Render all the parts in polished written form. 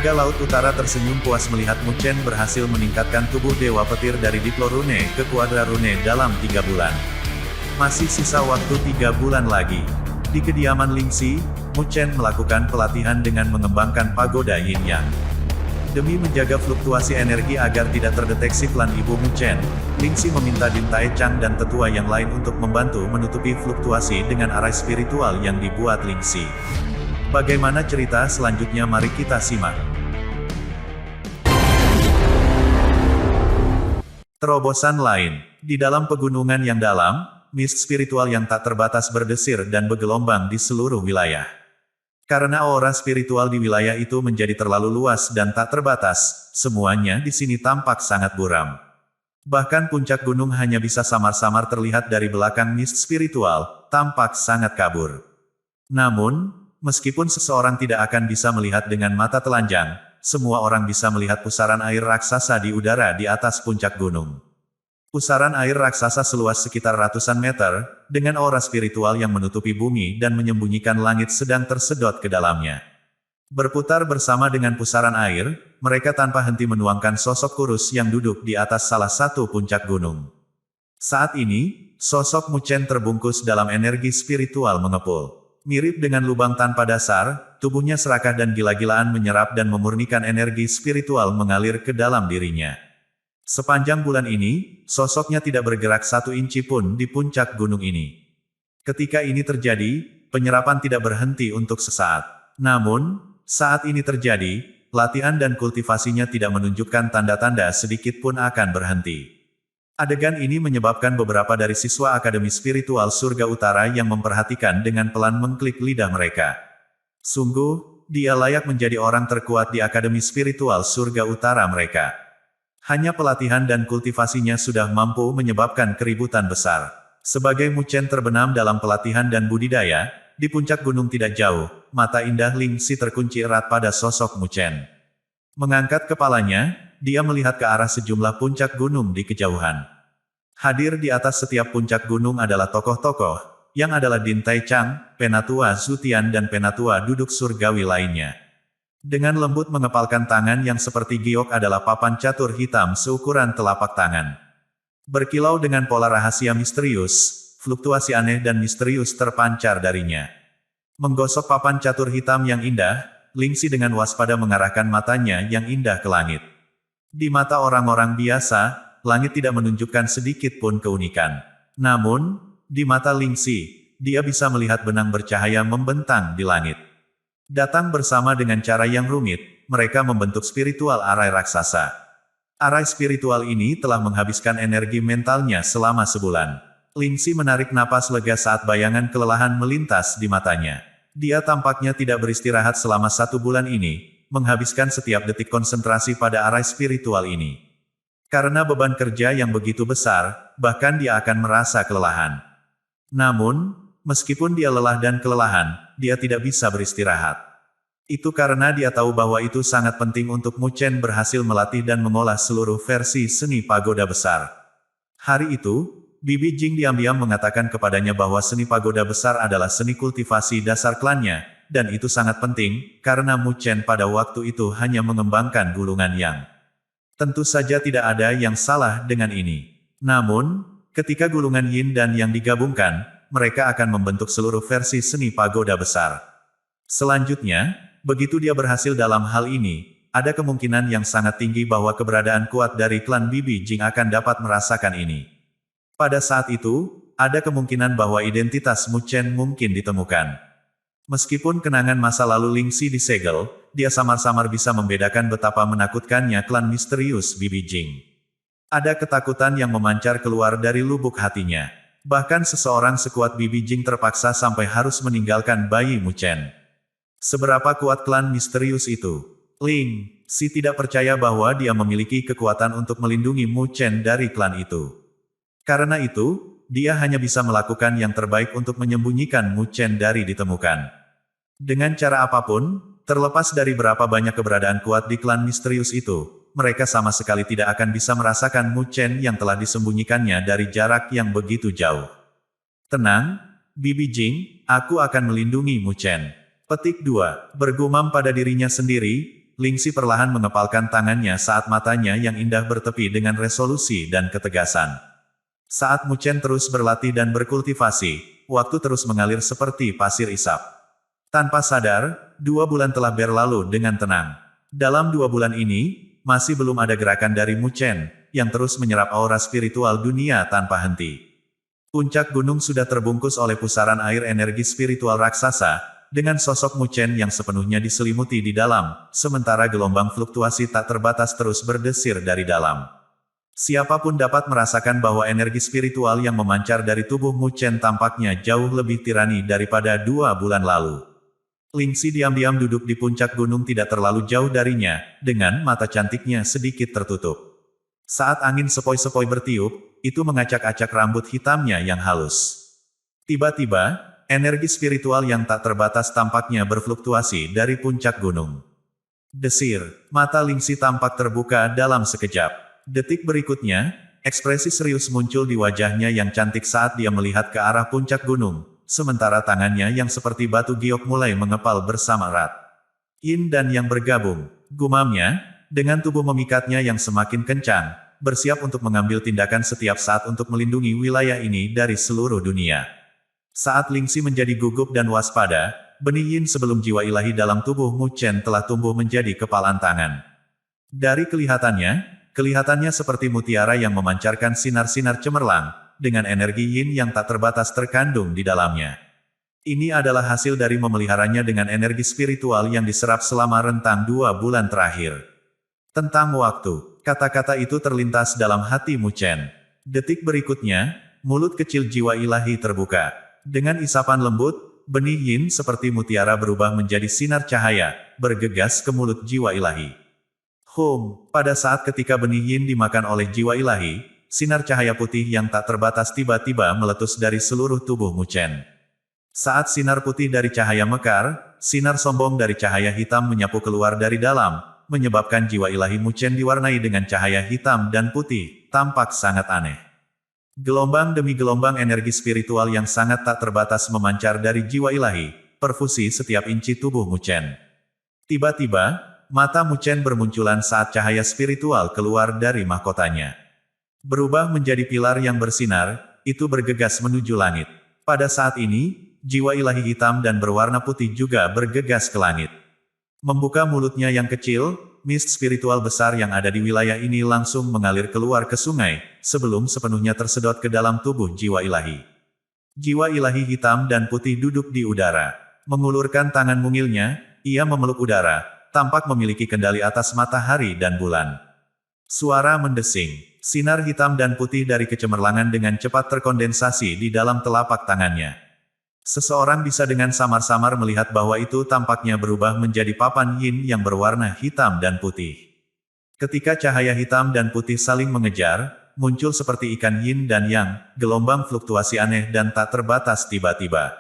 Naga Laut Utara tersenyum puas melihat Mu Chen berhasil meningkatkan tubuh Dewa Petir dari Diplo Rune ke Quadra Rune dalam 3 bulan. Masih sisa waktu 3 bulan lagi. Di kediaman Lingxi, Mu Chen melakukan pelatihan dengan mengembangkan pagoda Yin Yang. Demi menjaga fluktuasi energi agar tidak terdeteksi klan ibu Mu Chen, Lingxi meminta Din Tai Chang dan tetua yang lain untuk membantu menutupi fluktuasi dengan arai spiritual yang dibuat Lingxi. Bagaimana cerita selanjutnya, mari kita simak. Terobosan lain. Di dalam pegunungan yang dalam, mist spiritual yang tak terbatas berdesir dan bergelombang di seluruh wilayah. Karena aura spiritual di wilayah itu menjadi terlalu luas dan tak terbatas, semuanya di sini tampak sangat buram. Bahkan puncak gunung hanya bisa samar-samar terlihat dari belakang mist spiritual, tampak sangat kabur. Namun, meskipun seseorang tidak akan bisa melihat dengan mata telanjang, semua orang bisa melihat pusaran air raksasa di udara di atas puncak gunung. Pusaran air raksasa seluas sekitar ratusan meter, dengan aura spiritual yang menutupi bumi dan menyembunyikan langit sedang tersedot ke dalamnya. Berputar bersama dengan pusaran air, mereka tanpa henti menuangkan sosok kurus yang duduk di atas salah satu puncak gunung. Saat ini, sosok Mu Chen terbungkus dalam energi spiritual mengepul. Mirip dengan lubang tanpa dasar, tubuhnya serakah dan gila-gilaan menyerap dan memurnikan energi spiritual mengalir ke dalam dirinya. Sepanjang bulan ini, sosoknya tidak bergerak 1 inci pun di puncak gunung ini. Ketika ini terjadi, penyerapan tidak berhenti untuk sesaat. Namun, saat ini terjadi, latihan dan kultivasinya tidak menunjukkan tanda-tanda sedikit pun akan berhenti. Adegan ini menyebabkan beberapa dari siswa Akademi Spiritual Surga Utara yang memperhatikan dengan pelan mengklik lidah mereka. Sungguh, dia layak menjadi orang terkuat di Akademi Spiritual Surga Utara mereka. Hanya pelatihan dan kultivasinya sudah mampu menyebabkan keributan besar. Sebagai Mu Chen terbenam dalam pelatihan dan budidaya, di puncak gunung tidak jauh, mata indah Lingxi terkunci erat pada sosok Mu Chen. Mengangkat kepalanya, dia melihat ke arah sejumlah puncak gunung di kejauhan. Hadir di atas setiap puncak gunung adalah tokoh-tokoh, yang adalah Din Tai Chang, Penatua Zutian dan Penatua duduk surgawi lainnya. Dengan lembut mengepalkan tangan yang seperti giok adalah papan catur hitam seukuran telapak tangan. Berkilau dengan pola rahasia misterius, fluktuasi aneh dan misterius terpancar darinya. Menggosok papan catur hitam yang indah, Lingxi dengan waspada mengarahkan matanya yang indah ke langit. Di mata orang-orang biasa, langit tidak menunjukkan sedikit pun keunikan. Namun, di mata Lingxi, dia bisa melihat benang bercahaya membentang di langit. Datang bersama dengan cara yang rumit, mereka membentuk spiritual arai raksasa. Arai spiritual ini telah menghabiskan energi mentalnya selama sebulan. Lingxi menarik napas lega saat bayangan kelelahan melintas di matanya. Dia tampaknya tidak beristirahat selama 1 bulan ini, menghabiskan setiap detik konsentrasi pada arai spiritual ini. Karena beban kerja yang begitu besar, bahkan dia akan merasa kelelahan. Namun, meskipun dia lelah dan kelelahan, dia tidak bisa beristirahat. Itu karena dia tahu bahwa itu sangat penting untuk Mu Chen berhasil melatih dan mengolah seluruh versi seni pagoda besar. Hari itu, Bibi Jing diam-diam mengatakan kepadanya bahwa seni pagoda besar adalah seni kultivasi dasar klannya, dan itu sangat penting, karena Mu Chen pada waktu itu hanya mengembangkan gulungan yang. Tentu saja tidak ada yang salah dengan ini. Namun, ketika gulungan Yin dan Yang digabungkan, mereka akan membentuk seluruh versi seni pagoda besar. Selanjutnya, begitu dia berhasil dalam hal ini, ada kemungkinan yang sangat tinggi bahwa keberadaan kuat dari klan Bibi Jing akan dapat merasakan ini. Pada saat itu, ada kemungkinan bahwa identitas Mu Chen mungkin ditemukan. Meskipun kenangan masa lalu Lingxi disegel, dia samar-samar bisa membedakan betapa menakutkannya klan misterius Bibi Jing. Ada ketakutan yang memancar keluar dari lubuk hatinya. Bahkan seseorang sekuat Bibi Jing terpaksa sampai harus meninggalkan bayi Mu Chen. Seberapa kuat klan misterius itu? Lingxi tidak percaya bahwa dia memiliki kekuatan untuk melindungi Mu Chen dari klan itu. Karena itu, dia hanya bisa melakukan yang terbaik untuk menyembunyikan Mu Chen dari ditemukan. Dengan cara apapun, terlepas dari berapa banyak keberadaan kuat di klan misterius itu, mereka sama sekali tidak akan bisa merasakan Mu Chen yang telah disembunyikannya dari jarak yang begitu jauh. Tenang, Bibi Jing, aku akan melindungi Mu Chen. Petik 2. Bergumam pada dirinya sendiri, Lingxi perlahan mengepalkan tangannya saat matanya yang indah bertepi dengan resolusi dan ketegasan. Saat Mu Chen terus berlatih dan berkultivasi, waktu terus mengalir seperti pasir isap. Tanpa sadar, 2 bulan telah berlalu dengan tenang. Dalam 2 bulan ini, masih belum ada gerakan dari Mu Chen, yang terus menyerap aura spiritual dunia tanpa henti. Puncak gunung sudah terbungkus oleh pusaran air energi spiritual raksasa, dengan sosok Mu Chen yang sepenuhnya diselimuti di dalam, sementara gelombang fluktuasi tak terbatas terus berdesir dari dalam. Siapapun dapat merasakan bahwa energi spiritual yang memancar dari tubuh Mu Chen tampaknya jauh lebih tirani daripada 2 bulan lalu. Lingxi diam-diam duduk di puncak gunung tidak terlalu jauh darinya, dengan mata cantiknya sedikit tertutup. Saat angin sepoi-sepoi bertiup, itu mengacak-acak rambut hitamnya yang halus. Tiba-tiba, energi spiritual yang tak terbatas tampaknya berfluktuasi dari puncak gunung. Desir, mata Lingxi tampak terbuka dalam sekejap. Detik berikutnya, ekspresi serius muncul di wajahnya yang cantik saat dia melihat ke arah puncak gunung, sementara tangannya yang seperti batu giok mulai mengepal bersama erat. Yin dan yang bergabung, gumamnya, dengan tubuh memikatnya yang semakin kencang, bersiap untuk mengambil tindakan setiap saat untuk melindungi wilayah ini dari seluruh dunia. Saat Lingxi menjadi gugup dan waspada, benih Yin sebelum jiwa ilahi dalam tubuh Mu Chen telah tumbuh menjadi kepalan tangan. Dari kelihatannya seperti mutiara yang memancarkan sinar-sinar cemerlang, dengan energi Yin yang tak terbatas terkandung di dalamnya. Ini adalah hasil dari memeliharanya dengan energi spiritual yang diserap selama rentang 2 bulan terakhir. Tentang waktu, kata-kata itu terlintas dalam hati Mu Chen. Detik berikutnya, mulut kecil jiwa ilahi terbuka. Dengan isapan lembut, benih Yin seperti mutiara berubah menjadi sinar cahaya, bergegas ke mulut jiwa ilahi. Pada saat ketika benih Yin dimakan oleh jiwa ilahi, sinar cahaya putih yang tak terbatas tiba-tiba meletus dari seluruh tubuh Mu Chen. Saat sinar putih dari cahaya mekar, sinar sombong dari cahaya hitam menyapu keluar dari dalam, menyebabkan jiwa ilahi Mu Chen diwarnai dengan cahaya hitam dan putih, tampak sangat aneh. Gelombang demi gelombang energi spiritual yang sangat tak terbatas memancar dari jiwa ilahi, perfusi setiap inci tubuh Mu Chen. Tiba-tiba, mata Mu Chen bermunculan saat cahaya spiritual keluar dari mahkotanya. Berubah menjadi pilar yang bersinar, itu bergegas menuju langit. Pada saat ini, jiwa ilahi hitam dan berwarna putih juga bergegas ke langit. Membuka mulutnya yang kecil, mist spiritual besar yang ada di wilayah ini langsung mengalir keluar ke sungai, sebelum sepenuhnya tersedot ke dalam tubuh jiwa ilahi. Jiwa ilahi hitam dan putih duduk di udara. Mengulurkan tangan mungilnya, ia memeluk udara, tampak memiliki kendali atas matahari dan bulan. Suara mendesing, sinar hitam dan putih dari kecemerlangan dengan cepat terkondensasi di dalam telapak tangannya. Seseorang bisa dengan samar-samar melihat bahwa itu tampaknya berubah menjadi papan Yin yang berwarna hitam dan putih. Ketika cahaya hitam dan putih saling mengejar, muncul seperti ikan Yin dan Yang, gelombang fluktuasi aneh dan tak terbatas tiba-tiba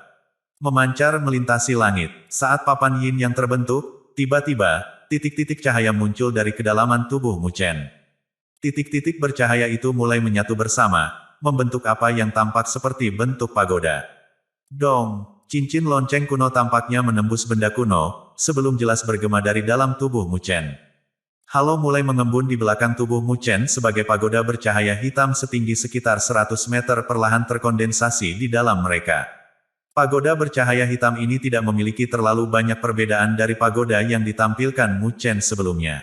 memancar melintasi langit. Saat papan Yin yang terbentuk, tiba-tiba, titik-titik cahaya muncul dari kedalaman tubuh Mu Chen. Titik-titik bercahaya itu mulai menyatu bersama, membentuk apa yang tampak seperti bentuk pagoda. Dong, cincin lonceng kuno tampaknya menembus benda kuno, sebelum jelas bergema dari dalam tubuh Mu Chen. Halo mulai mengembun di belakang tubuh Mu Chen sebagai pagoda bercahaya hitam setinggi sekitar 100 meter perlahan terkondensasi di dalam mereka. Pagoda bercahaya hitam ini tidak memiliki terlalu banyak perbedaan dari pagoda yang ditampilkan Mu Chen sebelumnya.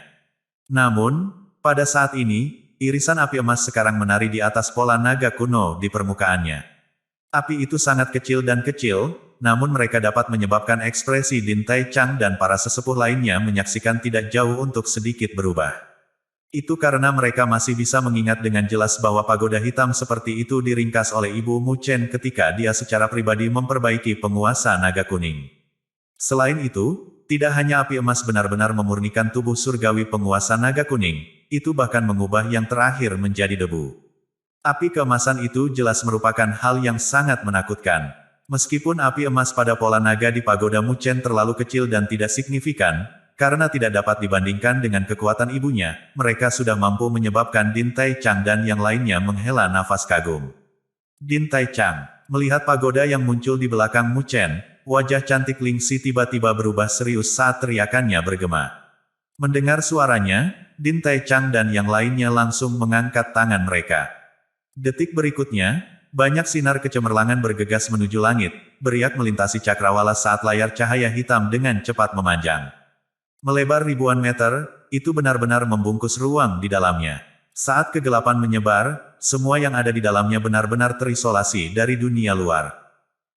Namun, pada saat ini, irisan api emas sekarang menari di atas pola naga kuno di permukaannya. Api itu sangat kecil dan kecil, namun mereka dapat menyebabkan ekspresi Din Tai Chang dan para sesepuh lainnya menyaksikan tidak jauh untuk sedikit berubah. Itu karena mereka masih bisa mengingat dengan jelas bahwa pagoda hitam seperti itu diringkas oleh Ibu Mu Chen ketika dia secara pribadi memperbaiki penguasa naga kuning. Selain itu, tidak hanya api emas benar-benar memurnikan tubuh surgawi penguasa naga kuning, itu bahkan mengubah yang terakhir menjadi debu. Api keemasan itu jelas merupakan hal yang sangat menakutkan. Meskipun api emas pada pola naga di pagoda Mu Chen terlalu kecil dan tidak signifikan, karena tidak dapat dibandingkan dengan kekuatan ibunya, mereka sudah mampu menyebabkan Din Tai Chang dan yang lainnya menghela nafas kagum. Din Tai Chang, melihat pagoda yang muncul di belakang Mu Chen, wajah cantik Lingxi tiba-tiba berubah serius saat teriakannya bergema. Mendengar suaranya, Din Taichang dan yang lainnya langsung mengangkat tangan mereka. Detik berikutnya, banyak sinar kecemerlangan bergegas menuju langit, beriak melintasi cakrawala saat layar cahaya hitam dengan cepat memanjang. Melebar ribuan meter, itu benar-benar membungkus ruang di dalamnya. Saat kegelapan menyebar, semua yang ada di dalamnya benar-benar terisolasi dari dunia luar.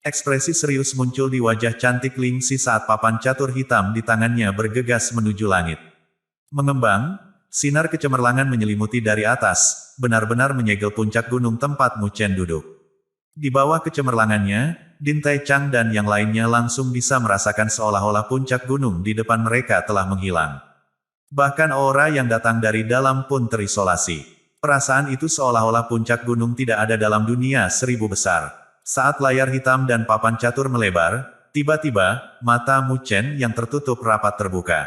Ekspresi serius muncul di wajah cantik Ling Si saat papan catur hitam di tangannya bergegas menuju langit. Mengembang, sinar kecemerlangan menyelimuti dari atas, benar-benar menyegel puncak gunung tempat Mu Chen duduk. Di bawah kecemerlangannya, Din Taichang dan yang lainnya langsung bisa merasakan seolah-olah puncak gunung di depan mereka telah menghilang. Bahkan aura yang datang dari dalam pun terisolasi. Perasaan itu seolah-olah puncak gunung tidak ada dalam dunia seribu besar. Saat layar hitam dan papan catur melebar, tiba-tiba, mata Mu Chen yang tertutup rapat terbuka.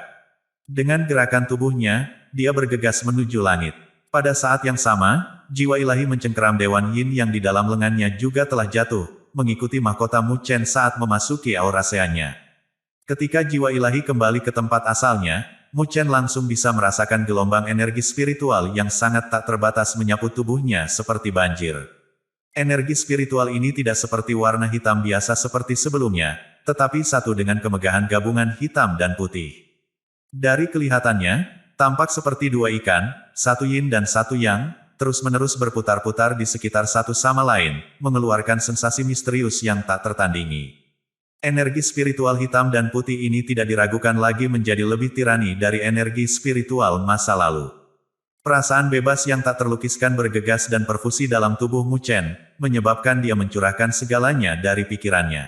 Dengan gerakan tubuhnya, dia bergegas menuju langit. Pada saat yang sama, jiwa ilahi mencengkeram Dewan Yin yang di dalam lengannya juga telah jatuh, mengikuti mahkota Mu Chen saat memasuki auraseannya. Ketika jiwa ilahi kembali ke tempat asalnya, Mu Chen langsung bisa merasakan gelombang energi spiritual yang sangat tak terbatas menyapu tubuhnya seperti banjir. Energi spiritual ini tidak seperti warna hitam biasa seperti sebelumnya, tetapi satu dengan kemegahan gabungan hitam dan putih. Dari kelihatannya, tampak seperti dua ikan, satu yin dan satu yang, terus-menerus berputar-putar di sekitar satu sama lain, mengeluarkan sensasi misterius yang tak tertandingi. Energi spiritual hitam dan putih ini tidak diragukan lagi menjadi lebih tirani dari energi spiritual masa lalu. Perasaan bebas yang tak terlukiskan bergegas dan perfusi dalam tubuh Mu Chen, menyebabkan dia mencurahkan segalanya dari pikirannya.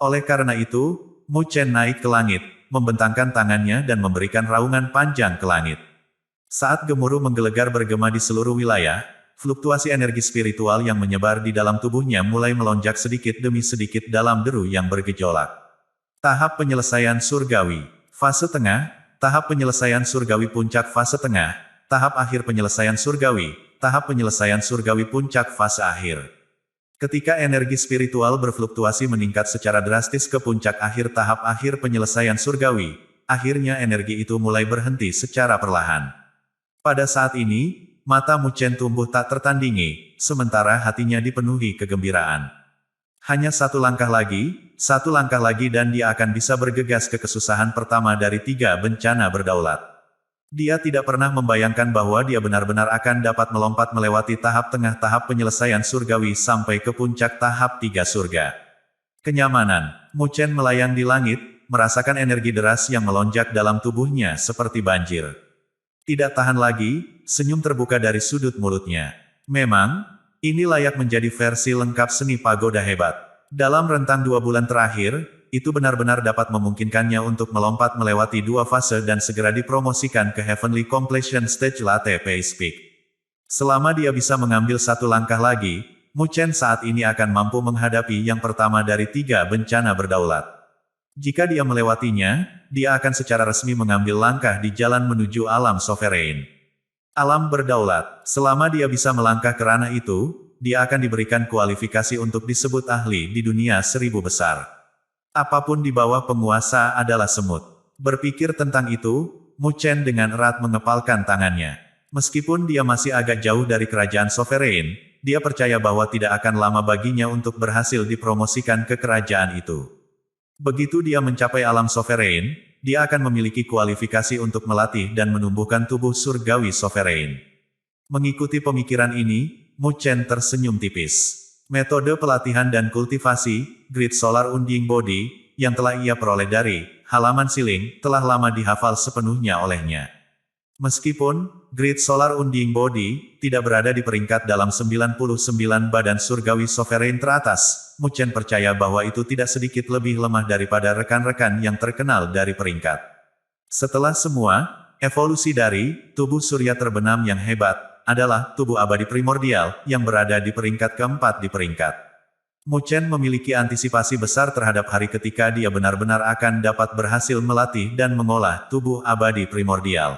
Oleh karena itu, Mu Chen naik ke langit, membentangkan tangannya dan memberikan raungan panjang ke langit. Saat gemuruh menggelegar bergema di seluruh wilayah, fluktuasi energi spiritual yang menyebar di dalam tubuhnya mulai melonjak sedikit demi sedikit dalam deru yang bergejolak. Tahap penyelesaian surgawi. Fase tengah, tahap penyelesaian surgawi puncak fase tengah, tahap akhir penyelesaian surgawi, tahap penyelesaian surgawi puncak fase akhir. Ketika energi spiritual berfluktuasi meningkat secara drastis ke puncak akhir tahap akhir penyelesaian surgawi, akhirnya energi itu mulai berhenti secara perlahan. Pada saat ini, mata Mu Chen tumbuh tak tertandingi, sementara hatinya dipenuhi kegembiraan. Hanya satu langkah lagi dan dia akan bisa bergegas ke kesusahan pertama dari 3 bencana berdaulat. Dia tidak pernah membayangkan bahwa dia benar-benar akan dapat melompat melewati tahap tengah tahap penyelesaian surgawi sampai ke puncak tahap 3 surga. Kenyamanan. Mu Chen melayang di langit, merasakan energi deras yang melonjak dalam tubuhnya seperti banjir. Tidak tahan lagi, senyum terbuka dari sudut mulutnya. Memang, ini layak menjadi versi lengkap seni pagoda hebat. Dalam rentang 2 bulan terakhir, itu benar-benar dapat memungkinkannya untuk melompat melewati 2 fase dan segera dipromosikan ke Heavenly Completion Stage Latte Pace Peak. Selama dia bisa mengambil satu langkah lagi, Mu Chen saat ini akan mampu menghadapi yang pertama dari 3 bencana berdaulat. Jika dia melewatinya, dia akan secara resmi mengambil langkah di jalan menuju alam sovereign. Alam berdaulat. Selama dia bisa melangkah ke ranah itu, dia akan diberikan kualifikasi untuk disebut ahli di dunia 1000 besar. Apapun di bawah penguasa adalah semut. Berpikir tentang itu, Mu Chen dengan erat mengepalkan tangannya. Meskipun dia masih agak jauh dari kerajaan sovereign, dia percaya bahwa tidak akan lama baginya untuk berhasil dipromosikan ke kerajaan itu. Begitu dia mencapai alam sovereign, dia akan memiliki kualifikasi untuk melatih dan menumbuhkan tubuh surgawi sovereign. Mengikuti pemikiran ini, Mu Chen tersenyum tipis. Metode pelatihan dan kultivasi, Grid Solar Unding Body, yang telah ia peroleh dari halaman siling, telah lama dihafal sepenuhnya olehnya. Meskipun Grid Solar Unding Body tidak berada di peringkat dalam 99 badan surgawi sovereign teratas, Mu Chen percaya bahwa itu tidak sedikit lebih lemah daripada rekan-rekan yang terkenal dari peringkat. Setelah semua, evolusi dari tubuh surya terbenam yang hebat adalah tubuh abadi primordial yang berada di peringkat keempat di peringkat. Mu Chen memiliki antisipasi besar terhadap hari ketika dia benar-benar akan dapat berhasil melatih dan mengolah tubuh abadi primordial.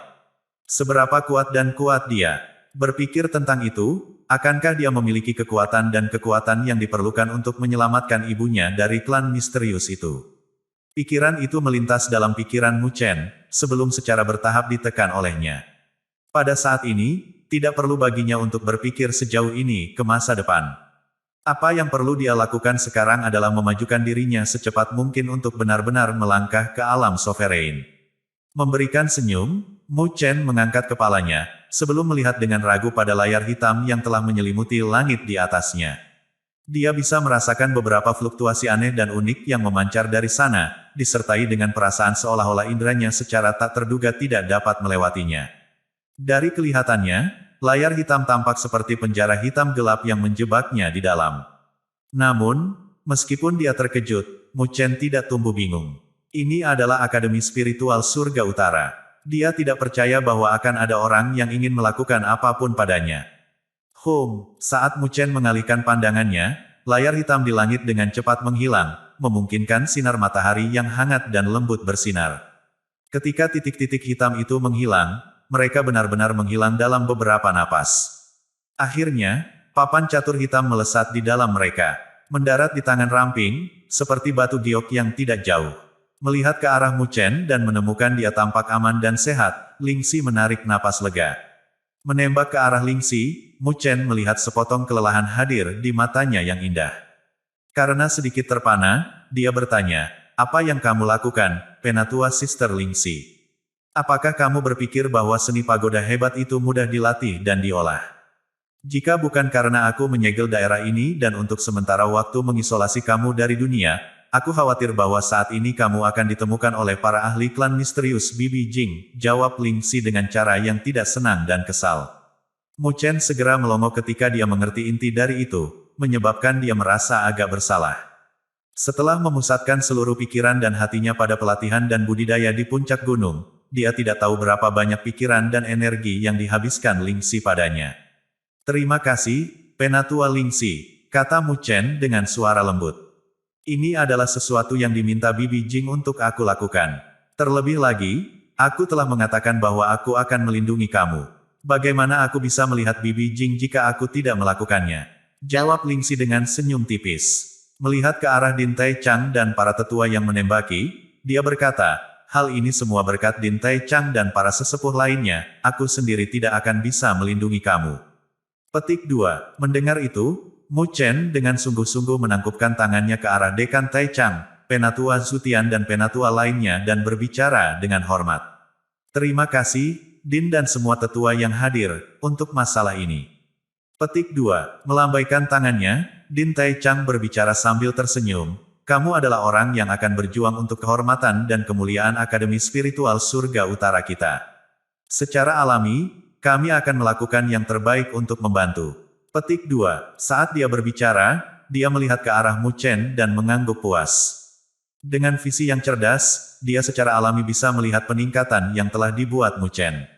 Seberapa kuat dan kuat dia? Berpikir tentang itu, akankah dia memiliki kekuatan dan kekuatan yang diperlukan untuk menyelamatkan ibunya dari klan misterius itu? Pikiran itu melintas dalam pikiran Mu Chen, sebelum secara bertahap ditekan olehnya. Pada saat ini, tidak perlu baginya untuk berpikir sejauh ini ke masa depan. Apa yang perlu dia lakukan sekarang adalah memajukan dirinya secepat mungkin untuk benar-benar melangkah ke alam sovereign. Memberikan senyum, Mu Chen mengangkat kepalanya, sebelum melihat dengan ragu pada layar hitam yang telah menyelimuti langit di atasnya. Dia bisa merasakan beberapa fluktuasi aneh dan unik yang memancar dari sana, disertai dengan perasaan seolah-olah inderanya secara tak terduga tidak dapat melewatinya. Dari kelihatannya, layar hitam tampak seperti penjara hitam gelap yang menjebaknya di dalam. Namun, meskipun dia terkejut, Mu Chen tidak tumbuh bingung. Ini adalah Akademi Spiritual Surga Utara. Dia tidak percaya bahwa akan ada orang yang ingin melakukan apapun padanya. Saat Mu Chen mengalihkan pandangannya, layar hitam di langit dengan cepat menghilang, memungkinkan sinar matahari yang hangat dan lembut bersinar. Ketika titik-titik hitam itu menghilang, mereka benar-benar menghilang dalam beberapa napas. Akhirnya, papan catur hitam melesat di dalam mereka, mendarat di tangan ramping, seperti batu giok yang tidak jauh. Melihat ke arah Mu Chen dan menemukan dia tampak aman dan sehat, Ling Xi menarik napas lega. Menembak ke arah Ling Xi, Mu Chen melihat sepotong kelelahan hadir di matanya yang indah. Karena sedikit terpana, dia bertanya, "Apa yang kamu lakukan, Penatua Sister Ling Xi? Apakah kamu berpikir bahwa seni pagoda hebat itu mudah dilatih dan diolah? Jika bukan karena aku menyegel daerah ini dan untuk sementara waktu mengisolasi kamu dari dunia, aku khawatir bahwa saat ini kamu akan ditemukan oleh para ahli klan misterius Bibi Jing," jawab Ling Xi dengan cara yang tidak senang dan kesal. Mu Chen segera melongo ketika dia mengerti inti dari itu, menyebabkan dia merasa agak bersalah. Setelah memusatkan seluruh pikiran dan hatinya pada pelatihan dan budidaya di puncak gunung, dia tidak tahu berapa banyak pikiran dan energi yang dihabiskan Ling Xi padanya. "Terima kasih, Penatua Ling Xi," kata Mu Chen dengan suara lembut. "Ini adalah sesuatu yang diminta Bibi Jing untuk aku lakukan. Terlebih lagi, aku telah mengatakan bahwa aku akan melindungi kamu. Bagaimana aku bisa melihat Bibi Jing jika aku tidak melakukannya?" jawab Ling Xi dengan senyum tipis. Melihat ke arah Din Tai Chang dan para tetua yang menembaki, dia berkata, "Hal ini semua berkat Din Tai Chang dan para sesepuh lainnya, aku sendiri tidak akan bisa melindungi kamu." Petik 2. Mendengar itu, Mu Chen dengan sungguh-sungguh menangkupkan tangannya ke arah Dekan Tai Chang, Penatua Zutian dan Penatua lainnya dan berbicara dengan hormat. "Terima kasih, Din dan semua tetua yang hadir, untuk masalah ini." Petik 2. Melambaikan tangannya, Din Tai Chang berbicara sambil tersenyum, "Kamu adalah orang yang akan berjuang untuk kehormatan dan kemuliaan Akademi Spiritual Surga Utara kita. Secara alami, kami akan melakukan yang terbaik untuk membantu." Petik 2. Saat dia berbicara, dia melihat ke arah Mu Chen dan mengangguk puas. Dengan visi yang cerdas, dia secara alami bisa melihat peningkatan yang telah dibuat Mu Chen.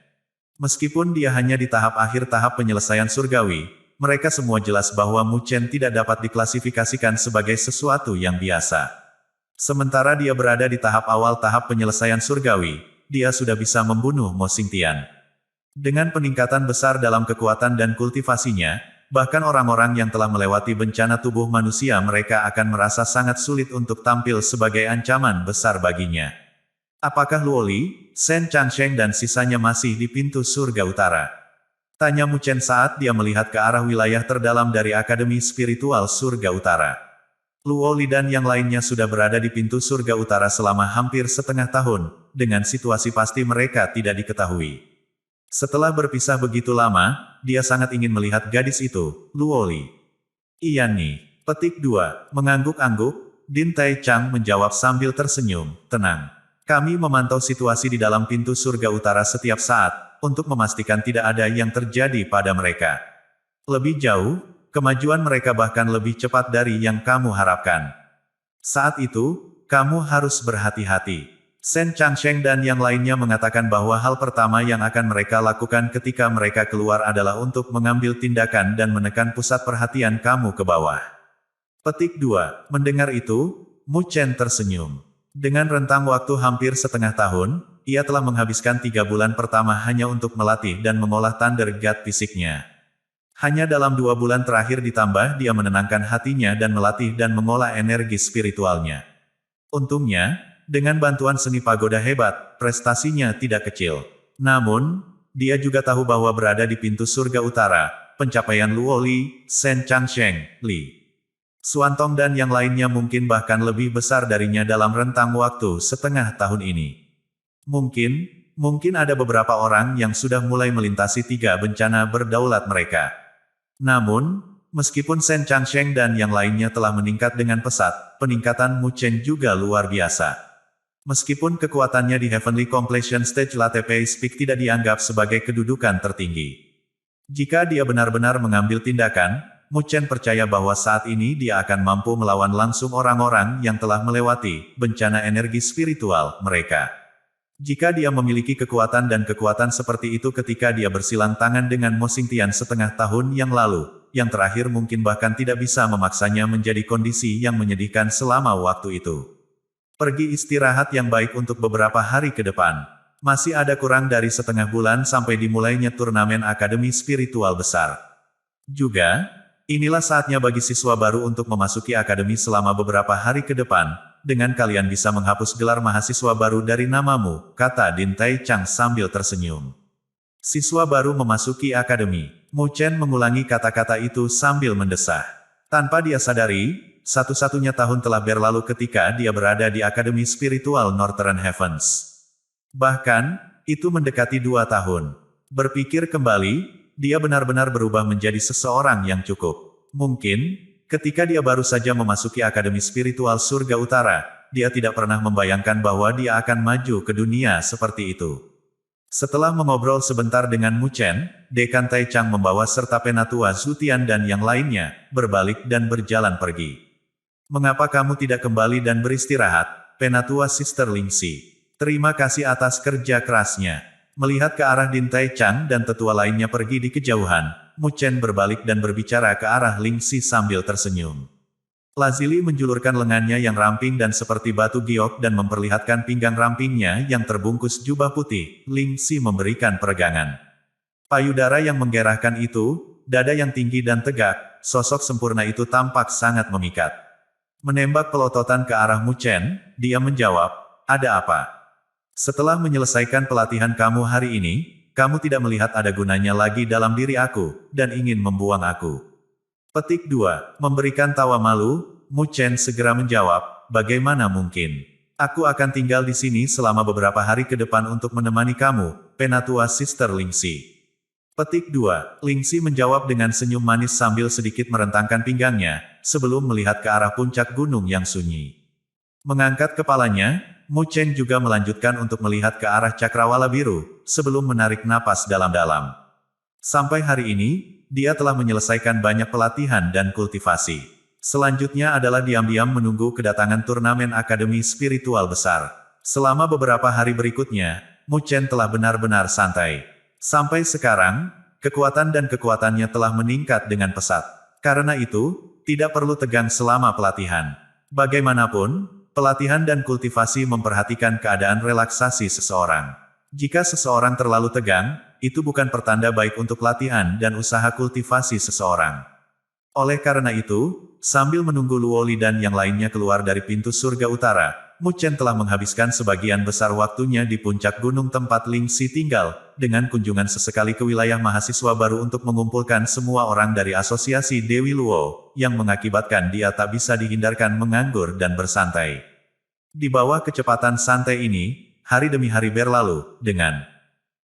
Meskipun dia hanya di tahap akhir tahap penyelesaian surgawi, mereka semua jelas bahwa Mu Chen tidak dapat diklasifikasikan sebagai sesuatu yang biasa. Sementara dia berada di tahap awal tahap penyelesaian surgawi, dia sudah bisa membunuh Mo Xingtian. Dengan peningkatan besar dalam kekuatan dan kultivasinya, bahkan orang-orang yang telah melewati bencana tubuh manusia mereka akan merasa sangat sulit untuk tampil sebagai ancaman besar baginya. "Apakah Luo Li, Shen Changsheng dan sisanya masih di pintu surga utara?" tanya Mu Chen saat dia melihat ke arah wilayah terdalam dari Akademi Spiritual Surga Utara. Luo Li dan yang lainnya sudah berada di pintu surga utara selama hampir setengah tahun, dengan situasi pasti mereka tidak diketahui. Setelah berpisah begitu lama, dia sangat ingin melihat gadis itu, Luo Li. "Iya nih." Petik 2. Mengangguk-angguk, Din Tai Chang menjawab sambil tersenyum, "Tenang. Kami memantau situasi di dalam pintu surga utara setiap saat, untuk memastikan tidak ada yang terjadi pada mereka. Lebih jauh, kemajuan mereka bahkan lebih cepat dari yang kamu harapkan. Saat itu, kamu harus berhati-hati." Shen Changsheng dan yang lainnya mengatakan bahwa hal pertama yang akan mereka lakukan ketika mereka keluar adalah untuk mengambil tindakan dan menekan pusat perhatian kamu ke bawah. Petik 2. Mendengar itu, Mu Chen tersenyum. Dengan rentang waktu hampir setengah tahun, ia telah menghabiskan 3 bulan pertama hanya untuk melatih dan mengolah Thunder God fisiknya. Hanya dalam 2 bulan terakhir ditambah dia menenangkan hatinya dan melatih dan mengolah energi spiritualnya. Untungnya, Dengan bantuan seni pagoda hebat, prestasinya tidak kecil. Namun, dia juga tahu bahwa berada di pintu surga utara, pencapaian Luo Li, Shen Changsheng, Li Xuantong dan yang lainnya mungkin bahkan lebih besar darinya dalam rentang waktu setengah tahun ini. Mungkin ada beberapa orang yang sudah mulai melintasi 3 bencana berdaulat mereka. Namun, meskipun Shen Changsheng dan yang lainnya telah meningkat dengan pesat, peningkatan Mu Chen juga luar biasa. Meskipun kekuatannya di Heavenly Completion Stage Latte Pace Peak tidak dianggap sebagai kedudukan tertinggi. Jika dia benar-benar mengambil tindakan, Mu Chen percaya bahwa saat ini dia akan mampu melawan langsung orang-orang yang telah melewati bencana energi spiritual mereka. Jika dia memiliki kekuatan dan kekuatan seperti itu ketika dia bersilang tangan dengan Mo Xingtian setengah tahun yang lalu, yang terakhir mungkin bahkan tidak bisa memaksanya menjadi kondisi yang menyedihkan selama waktu itu. Pergi istirahat yang baik untuk beberapa hari ke depan. Masih ada kurang dari setengah bulan sampai dimulainya turnamen Akademi Spiritual Besar. Juga, inilah saatnya bagi siswa baru untuk memasuki akademi selama beberapa hari ke depan. Dengan kalian bisa menghapus gelar mahasiswa baru dari namamu, kata Din Tai Chang sambil tersenyum. Siswa baru memasuki akademi. Mu Chen mengulangi kata-kata itu sambil mendesah. Tanpa dia sadari, satu-satunya tahun telah berlalu ketika dia berada di Akademi Spiritual Northern Heavens. Bahkan, itu mendekati 2 tahun. Berpikir kembali, dia benar-benar berubah menjadi seseorang yang cukup. Mungkin, ketika dia baru saja memasuki Akademi Spiritual Surga Utara, dia tidak pernah membayangkan bahwa dia akan maju ke dunia seperti itu. Setelah mengobrol sebentar dengan Mu Chen, Dekan Tai Chang membawa serta Penatua Zutian dan yang lainnya, berbalik dan berjalan pergi. Mengapa kamu tidak kembali dan beristirahat, Penatua Sister Lingxi? Terima kasih atas kerja kerasnya. Melihat ke arah Din Tai Chang dan tetua lainnya pergi di kejauhan, Mu Chen berbalik dan berbicara ke arah Lingxi sambil tersenyum. Lazili menjulurkan lengannya yang ramping dan seperti batu giok dan memperlihatkan pinggang rampingnya yang terbungkus jubah putih. Lingxi memberikan peregangan. Payudara yang menggerahkan itu, dada yang tinggi dan tegak, sosok sempurna itu tampak sangat memikat. Menembak pelototan ke arah Mu Chen, dia menjawab, ada apa? Setelah menyelesaikan pelatihan kamu hari ini, kamu tidak melihat ada gunanya lagi dalam diri aku, dan ingin membuang aku. Petik 2. Memberikan tawa malu, Mu Chen segera menjawab, bagaimana mungkin? Aku akan tinggal di sini selama beberapa hari ke depan untuk menemani kamu, Penatua Sister Lingxi. Petik 2. Lingxi menjawab dengan senyum manis sambil sedikit merentangkan pinggangnya, sebelum melihat ke arah puncak gunung yang sunyi. Mengangkat kepalanya, Mu Chen juga melanjutkan untuk melihat ke arah cakrawala biru, sebelum menarik napas dalam-dalam. Sampai hari ini, dia telah menyelesaikan banyak pelatihan dan kultivasi. Selanjutnya adalah diam-diam menunggu kedatangan turnamen Akademi Spiritual Besar. Selama beberapa hari berikutnya, Mu Chen telah benar-benar santai. Sampai sekarang, kekuatan dan kekuatannya telah meningkat dengan pesat. Karena itu, tidak perlu tegang selama pelatihan. Bagaimanapun, pelatihan dan kultivasi memperhatikan keadaan relaksasi seseorang. Jika seseorang terlalu tegang, itu bukan pertanda baik untuk latihan dan usaha kultivasi seseorang. Oleh karena itu, sambil menunggu Luo Li dan yang lainnya keluar dari pintu surga utara, Mu Chen telah menghabiskan sebagian besar waktunya di puncak gunung tempat Lingxi tinggal, dengan kunjungan sesekali ke wilayah mahasiswa baru untuk mengumpulkan semua orang dari asosiasi Dewi Luo, yang mengakibatkan dia tak bisa dihindarkan menganggur dan bersantai. Di bawah kecepatan santai ini, hari demi hari berlalu, dengan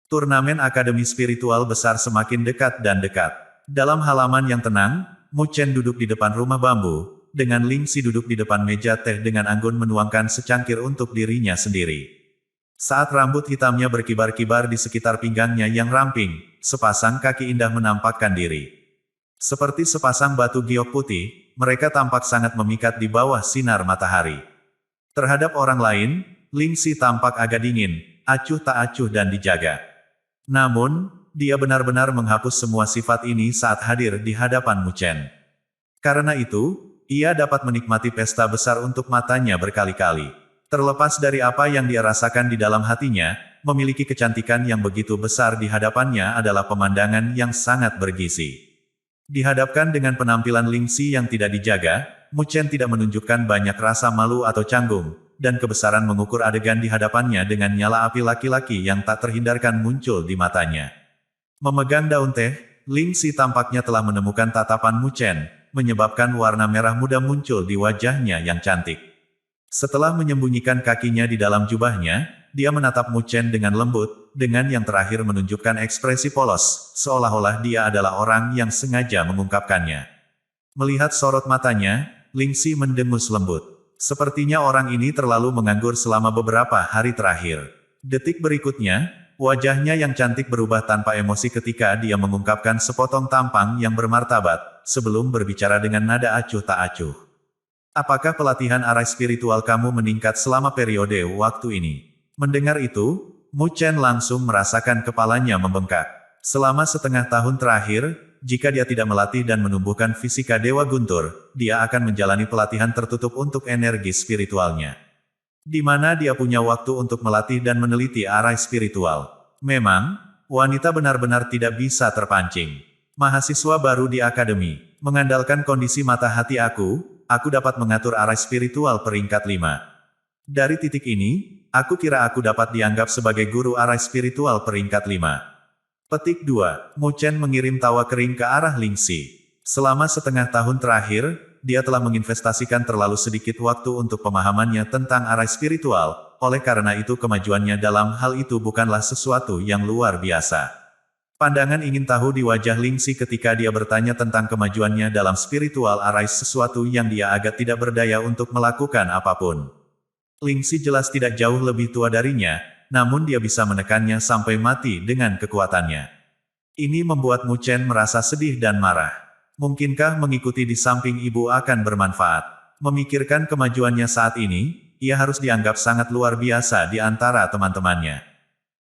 turnamen Akademi Spiritual Besar semakin dekat dan dekat. Dalam halaman yang tenang, Mu Chen duduk di depan rumah bambu, dengan Lingxi duduk di depan meja teh dengan anggun menuangkan secangkir untuk dirinya sendiri. Saat rambut hitamnya berkibar-kibar di sekitar pinggangnya yang ramping, sepasang kaki indah menampakkan diri. Seperti sepasang batu giok putih, mereka tampak sangat memikat di bawah sinar matahari. Terhadap orang lain, Lingxi tampak agak dingin, acuh tak acuh dan dijaga. Namun, dia benar-benar menghapus semua sifat ini saat hadir di hadapan Mu Chen. Karena itu, ia dapat menikmati pesta besar untuk matanya berkali-kali. Terlepas dari apa yang dia rasakan di dalam hatinya, memiliki kecantikan yang begitu besar di hadapannya adalah pemandangan yang sangat bergizi. Dihadapkan dengan penampilan Lingxi yang tidak dijaga, Mu Chen tidak menunjukkan banyak rasa malu atau canggung. dan kebesaran mengukur adegan di hadapannya dengan nyala api laki-laki yang tak terhindarkan muncul di matanya. Memegang daun teh, Ling Xi tampaknya telah menemukan tatapan Mu Chen, menyebabkan warna merah muda muncul di wajahnya yang cantik. Setelah menyembunyikan kakinya di dalam jubahnya, dia menatap Mu Chen dengan lembut, dengan yang terakhir menunjukkan ekspresi polos, seolah-olah dia adalah orang yang sengaja mengungkapkannya. Melihat sorot matanya, Ling Xi mendengus lembut. Sepertinya orang ini terlalu menganggur selama beberapa hari terakhir. Detik berikutnya, wajahnya yang cantik berubah tanpa emosi ketika dia mengungkapkan sepotong tampang yang bermartabat, sebelum berbicara dengan nada acuh tak acuh. Apakah pelatihan arah spiritual kamu meningkat selama periode waktu ini? Mendengar itu, Mu Chen langsung merasakan kepalanya membengkak. Selama setengah tahun terakhir, jika dia tidak melatih dan menumbuhkan fisika Dewa Guntur, dia akan menjalani pelatihan tertutup untuk energi spiritualnya. Di mana dia punya waktu untuk melatih dan meneliti arah spiritual. Memang, wanita benar-benar tidak bisa terpancing. Mahasiswa baru di akademi, mengandalkan kondisi mata hati aku dapat mengatur arah spiritual peringkat 5. Dari titik ini, aku kira aku dapat dianggap sebagai guru arah spiritual peringkat 5. Petik 2. Mu Chen mengirim tawa kering ke arah Ling Xi. Selama setengah tahun terakhir, dia telah menginvestasikan terlalu sedikit waktu untuk pemahamannya tentang arah spiritual, oleh karena itu kemajuannya dalam hal itu bukanlah sesuatu yang luar biasa. Pandangan ingin tahu di wajah Ling Xi ketika dia bertanya tentang kemajuannya dalam spiritual arah sesuatu yang dia agak tidak berdaya untuk melakukan apapun. Ling Xi jelas tidak jauh lebih tua darinya, namun dia bisa menekannya sampai mati dengan kekuatannya. Ini membuat Mu Chen merasa sedih dan marah. Mungkinkah mengikuti di samping ibu akan bermanfaat? Memikirkan kemajuannya saat ini, ia harus dianggap sangat luar biasa di antara teman-temannya.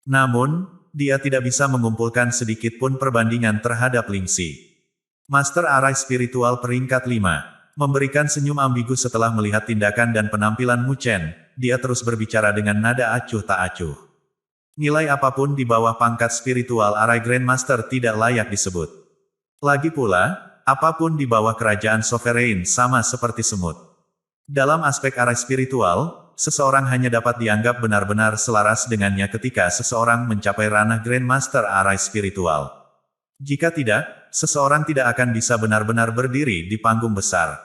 Namun, dia tidak bisa mengumpulkan sedikit pun perbandingan terhadap Ling Xi. Master arah spiritual peringkat 5, memberikan senyum ambigu setelah melihat tindakan dan penampilan Mu Chen. Dia terus berbicara dengan nada acuh tak acuh. Nilai apapun di bawah pangkat spiritual arah Grandmaster tidak layak disebut. Lagi pula, apapun di bawah kerajaan sovereign sama seperti semut. Dalam aspek arah spiritual, seseorang hanya dapat dianggap benar-benar selaras dengannya ketika seseorang mencapai ranah Grandmaster arah spiritual. Jika tidak, seseorang tidak akan bisa benar-benar berdiri di panggung besar.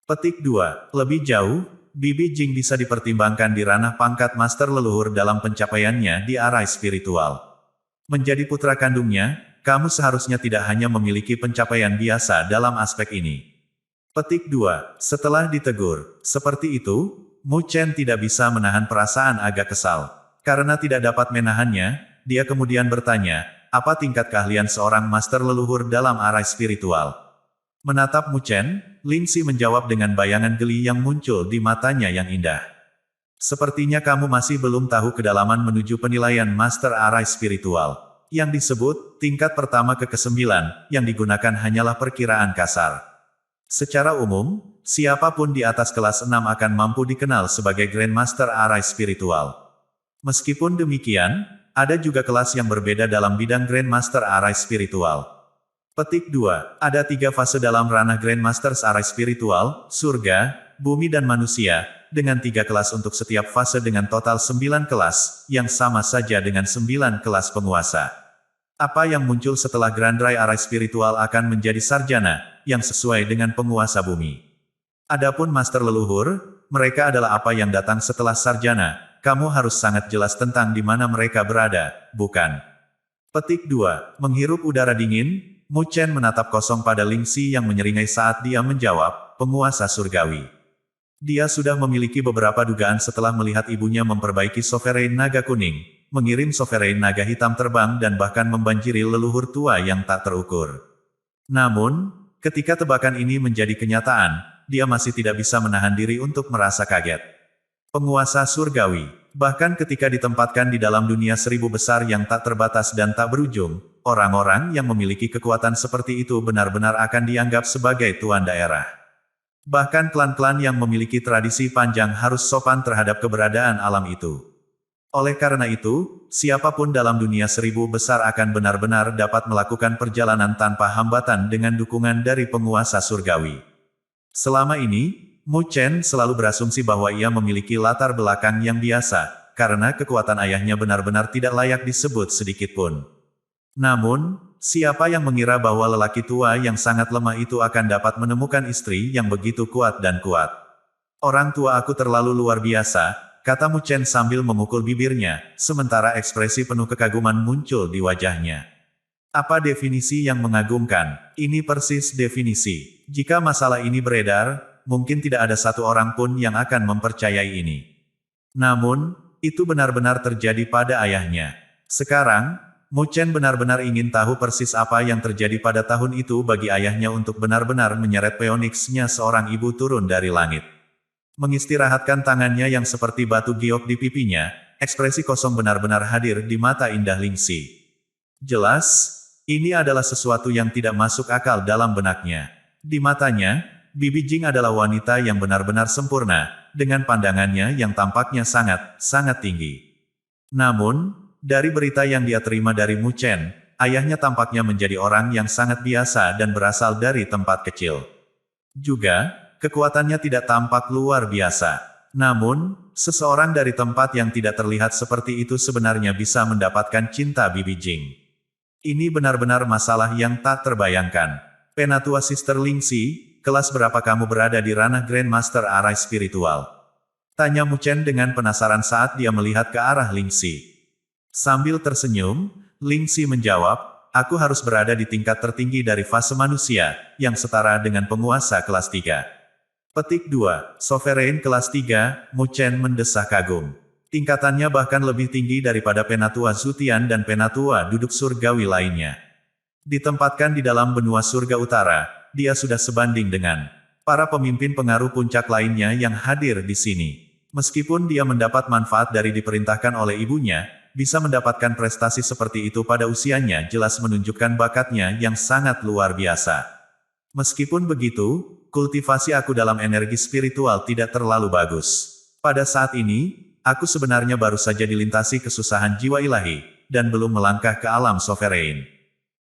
Petik 2. Lebih jauh, Bibi Jing bisa dipertimbangkan di ranah pangkat master leluhur dalam pencapaiannya di arah spiritual. Menjadi putra kandungnya, kamu seharusnya tidak hanya memiliki pencapaian biasa dalam aspek ini. Petik 2. Setelah ditegur, seperti itu, Mu Chen tidak bisa menahan perasaan agak kesal. Karena tidak dapat menahannya, dia kemudian bertanya, apa tingkat keahlian seorang master leluhur dalam arah spiritual? Menatap Mu Chen, Ling Xi menjawab dengan bayangan geli yang muncul di matanya yang indah. Sepertinya kamu masih belum tahu kedalaman menuju penilaian Master Arah Spiritual. Yang disebut, tingkat pertama ke ke-9, yang digunakan hanyalah perkiraan kasar. Secara umum, siapapun di atas kelas 6 akan mampu dikenal sebagai Grandmaster Arah Spiritual. Meskipun demikian, ada juga kelas yang berbeda dalam bidang Grandmaster Arah Spiritual. Petik 2. Ada 3 fase dalam ranah Grandmasters arah spiritual, surga, bumi dan manusia, dengan 3 kelas untuk setiap fase dengan total 9 kelas, yang sama saja dengan 9 kelas penguasa. Apa yang muncul setelah Grand Rai arah spiritual akan menjadi sarjana, yang sesuai dengan penguasa bumi. Adapun master leluhur, mereka adalah apa yang datang setelah sarjana, kamu harus sangat jelas tentang di mana mereka berada, bukan? Petik 2. Menghirup udara dingin, Mu Chen menatap kosong pada Ling Xi yang menyeringai saat dia menjawab, penguasa surgawi. Dia sudah memiliki beberapa dugaan setelah melihat ibunya memperbaiki sovereign naga kuning, mengirim sovereign naga hitam terbang dan bahkan membanjiri leluhur tua yang tak terukur. Namun, ketika tebakan ini menjadi kenyataan, dia masih tidak bisa menahan diri untuk merasa kaget. Penguasa surgawi, bahkan ketika ditempatkan di dalam dunia 1000 besar yang tak terbatas dan tak berujung, orang-orang yang memiliki kekuatan seperti itu benar-benar akan dianggap sebagai tuan daerah. Bahkan klan-klan yang memiliki tradisi panjang harus sopan terhadap keberadaan alam itu. Oleh karena itu, siapapun dalam dunia 1000 besar akan benar-benar dapat melakukan perjalanan tanpa hambatan dengan dukungan dari penguasa surgawi. Selama ini, Mu Chen selalu berasumsi bahwa ia memiliki latar belakang yang biasa, karena kekuatan ayahnya benar-benar tidak layak disebut sedikitpun. Namun, siapa yang mengira bahwa lelaki tua yang sangat lemah itu akan dapat menemukan istri yang begitu kuat dan kuat. Orang tua aku terlalu luar biasa, kata Mu Chen sambil memukul bibirnya, sementara ekspresi penuh kekaguman muncul di wajahnya. Apa definisi yang mengagumkan? Ini persis definisi. Jika masalah ini beredar, mungkin tidak ada satu orang pun yang akan mempercayai ini. Namun, itu benar-benar terjadi pada ayahnya. Sekarang, Mu Chen benar-benar ingin tahu persis apa yang terjadi pada tahun itu bagi ayahnya untuk benar-benar menyeret Phoenix-nya seorang ibu turun dari langit. Mengistirahatkan tangannya yang seperti batu giok di pipinya, ekspresi kosong benar-benar hadir di mata indah Lingxi. Jelas, ini adalah sesuatu yang tidak masuk akal dalam benaknya. Di matanya, Bibi Jing adalah wanita yang benar-benar sempurna, dengan pandangannya yang tampaknya sangat tinggi. Namun, dari berita yang dia terima dari Mu Chen, ayahnya tampaknya menjadi orang yang sangat biasa dan berasal dari tempat kecil. Juga, kekuatannya tidak tampak luar biasa. Namun, seseorang dari tempat yang tidak terlihat seperti itu sebenarnya bisa mendapatkan cinta Bibi Jing. Ini benar-benar masalah yang tak terbayangkan. Penatua Sister Lingxi, kelas berapa kamu berada di ranah Grandmaster Arai Spiritual? Tanya Mu Chen dengan penasaran saat dia melihat ke arah Lingxi. Sambil tersenyum, Lingxi menjawab, aku harus berada di tingkat tertinggi dari fase manusia, yang setara dengan penguasa kelas 3. Petik 2, Sovereign kelas 3, Mu Chen mendesah kagum. Tingkatannya bahkan lebih tinggi daripada Penatua Zutian dan Penatua duduk surgawi lainnya. Ditempatkan di dalam benua surga utara, dia sudah sebanding dengan para pemimpin pengaruh puncak lainnya yang hadir di sini. Meskipun dia mendapat manfaat dari diperintahkan oleh ibunya, bisa mendapatkan prestasi seperti itu pada usianya jelas menunjukkan bakatnya yang sangat luar biasa. Meskipun begitu, kultivasi aku dalam energi spiritual tidak terlalu bagus. Pada saat ini, aku sebenarnya baru saja dilintasi kesusahan jiwa ilahi, dan belum melangkah ke alam sovereign.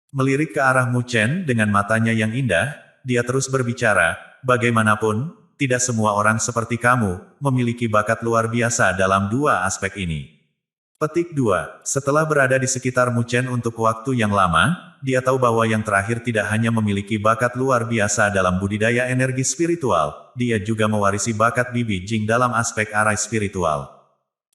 Melirik ke arah Mu Chen dengan matanya yang indah, dia terus berbicara, bagaimanapun, tidak semua orang seperti kamu, memiliki bakat luar biasa dalam dua aspek ini. Petik 2. Setelah berada di sekitar Mu Chen untuk waktu yang lama, dia tahu bahwa yang terakhir tidak hanya memiliki bakat luar biasa dalam budidaya energi spiritual, dia juga mewarisi bakat Bibi Jing dalam aspek arai spiritual.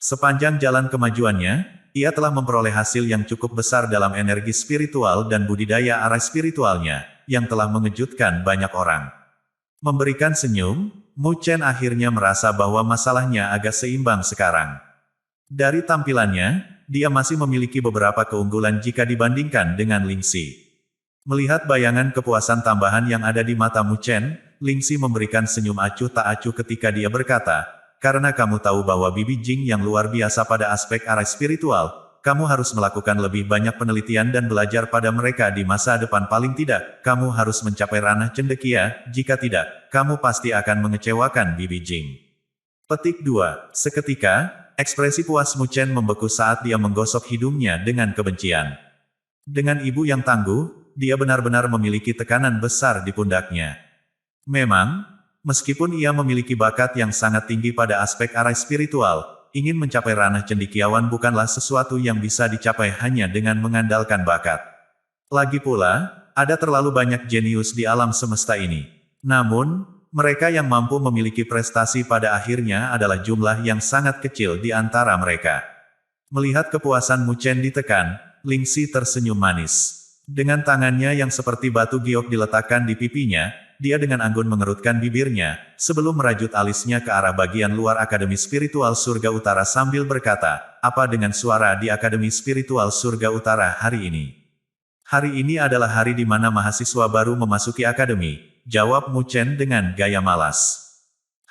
Sepanjang jalan kemajuannya, ia telah memperoleh hasil yang cukup besar dalam energi spiritual dan budidaya arai spiritualnya, yang telah mengejutkan banyak orang. Memberikan senyum, Mu Chen akhirnya merasa bahwa masalahnya agak seimbang sekarang. Dari tampilannya, dia masih memiliki beberapa keunggulan jika dibandingkan dengan Lingxi. Melihat bayangan kepuasan tambahan yang ada di mata Mu Chen, Lingxi memberikan senyum acuh tak acuh ketika dia berkata, karena kamu tahu bahwa Bibi Jing yang luar biasa pada aspek arai spiritual, kamu harus melakukan lebih banyak penelitian dan belajar pada mereka di masa depan paling tidak, kamu harus mencapai ranah cendekia, jika tidak, kamu pasti akan mengecewakan Bibi Jing. Petik 2. Seketika, ekspresi puas Mu Chen membeku saat dia menggosok hidungnya dengan kebencian. Dengan ibu yang tangguh, dia benar-benar memiliki tekanan besar di pundaknya. Memang, meskipun ia memiliki bakat yang sangat tinggi pada aspek arai spiritual, ingin mencapai ranah cendekiawan bukanlah sesuatu yang bisa dicapai hanya dengan mengandalkan bakat. Lagi pula, ada terlalu banyak jenius di alam semesta ini. Namun, mereka yang mampu memiliki prestasi pada akhirnya adalah jumlah yang sangat kecil di antara mereka. Melihat kepuasan Mu Chen ditekan, Lingxi tersenyum manis. Dengan tangannya yang seperti batu giok diletakkan di pipinya, dia dengan anggun mengerutkan bibirnya, sebelum merajut alisnya ke arah bagian luar Akademi Spiritual Surga Utara sambil berkata, apa dengan suara di Akademi Spiritual Surga Utara hari ini? Hari ini adalah hari di mana mahasiswa baru memasuki akademi. Jawab Mu Chen dengan gaya malas.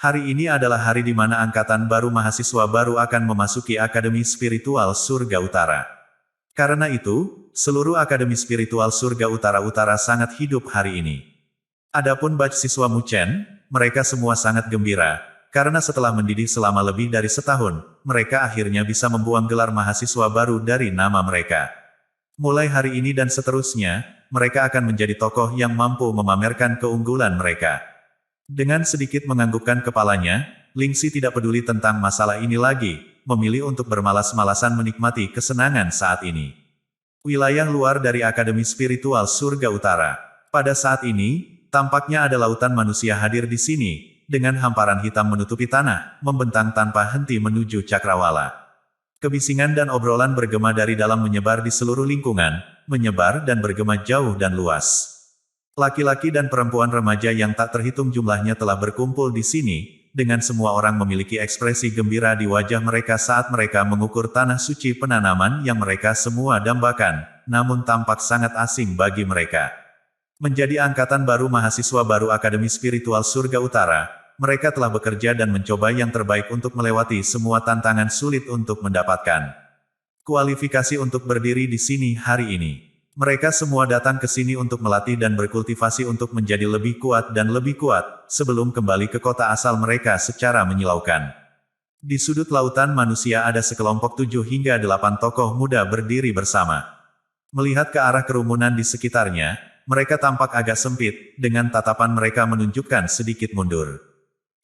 Hari ini adalah hari di mana angkatan baru mahasiswa baru akan memasuki Akademi Spiritual Surga Utara. Karena itu, seluruh Akademi Spiritual Surga Utara sangat hidup hari ini. Adapun batch siswa Mu Chen, mereka semua sangat gembira, karena setelah mendidih selama lebih dari setahun, mereka akhirnya bisa membuang gelar mahasiswa baru dari nama mereka. Mulai hari ini dan seterusnya, mereka akan menjadi tokoh yang mampu memamerkan keunggulan mereka. Dengan sedikit menganggukkan kepalanya, Lingxi tidak peduli tentang masalah ini lagi, memilih untuk bermalas-malasan menikmati kesenangan saat ini. Wilayah luar dari Akademi Spiritual Surga Utara. Pada saat ini, tampaknya ada lautan manusia hadir di sini, dengan hamparan hitam menutupi tanah, membentang tanpa henti menuju cakrawala. Kebisingan dan obrolan bergema dari dalam menyebar di seluruh lingkungan, menyebar dan bergema jauh dan luas. Laki-laki dan perempuan remaja yang tak terhitung jumlahnya telah berkumpul di sini, dengan semua orang memiliki ekspresi gembira di wajah mereka saat mereka mengukur tanah suci penanaman yang mereka semua dambakan, namun tampak sangat asing bagi mereka. Menjadi angkatan baru mahasiswa baru Akademi Spiritual Surga Utara, mereka telah bekerja dan mencoba yang terbaik untuk melewati semua tantangan sulit untuk mendapatkan kualifikasi untuk berdiri di sini hari ini. Mereka semua datang ke sini untuk melatih dan berkultivasi untuk menjadi lebih kuat dan lebih kuat, sebelum kembali ke kota asal mereka secara menyilaukan. Di sudut lautan manusia ada sekelompok 7 hingga 8 tokoh muda berdiri bersama. Melihat ke arah kerumunan di sekitarnya, mereka tampak agak sempit, dengan tatapan mereka menunjukkan sedikit mundur.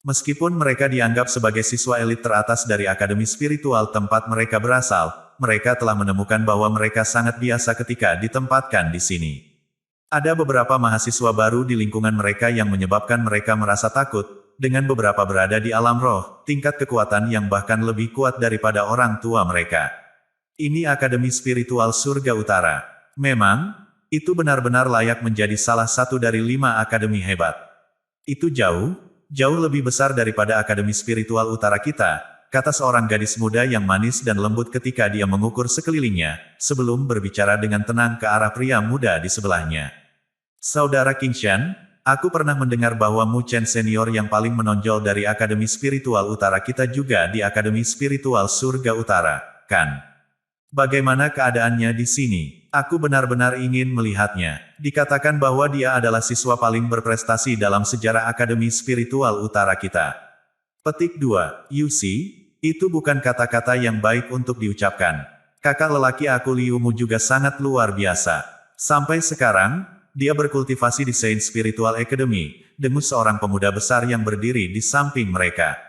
Meskipun mereka dianggap sebagai siswa elit teratas dari Akademi Spiritual tempat mereka berasal, mereka telah menemukan bahwa mereka sangat biasa ketika ditempatkan di sini. Ada beberapa mahasiswa baru di lingkungan mereka yang menyebabkan mereka merasa takut, dengan beberapa berada di alam roh, tingkat kekuatan yang bahkan lebih kuat daripada orang tua mereka. Ini Akademi Spiritual Surga Utara. Memang, itu benar-benar layak menjadi salah satu dari 5 akademi hebat. Itu jauh lebih besar daripada Akademi Spiritual Utara kita, kata seorang gadis muda yang manis dan lembut ketika dia mengukur sekelilingnya, sebelum berbicara dengan tenang ke arah pria muda di sebelahnya. Saudara Qingshan, aku pernah mendengar bahwa Mu Chen senior yang paling menonjol dari Akademi Spiritual Utara kita juga di Akademi Spiritual Surga Utara, kan? Bagaimana keadaannya di sini? Aku benar-benar ingin melihatnya. Dikatakan bahwa dia adalah siswa paling berprestasi dalam sejarah Akademi Spiritual Utara kita. Petik 2. Yusi, itu bukan kata-kata yang baik untuk diucapkan. Kakak lelaki aku Liu Mu juga sangat luar biasa. Sampai sekarang, dia berkultivasi di Saint Spiritual Academy, dengus seorang pemuda besar yang berdiri di samping mereka.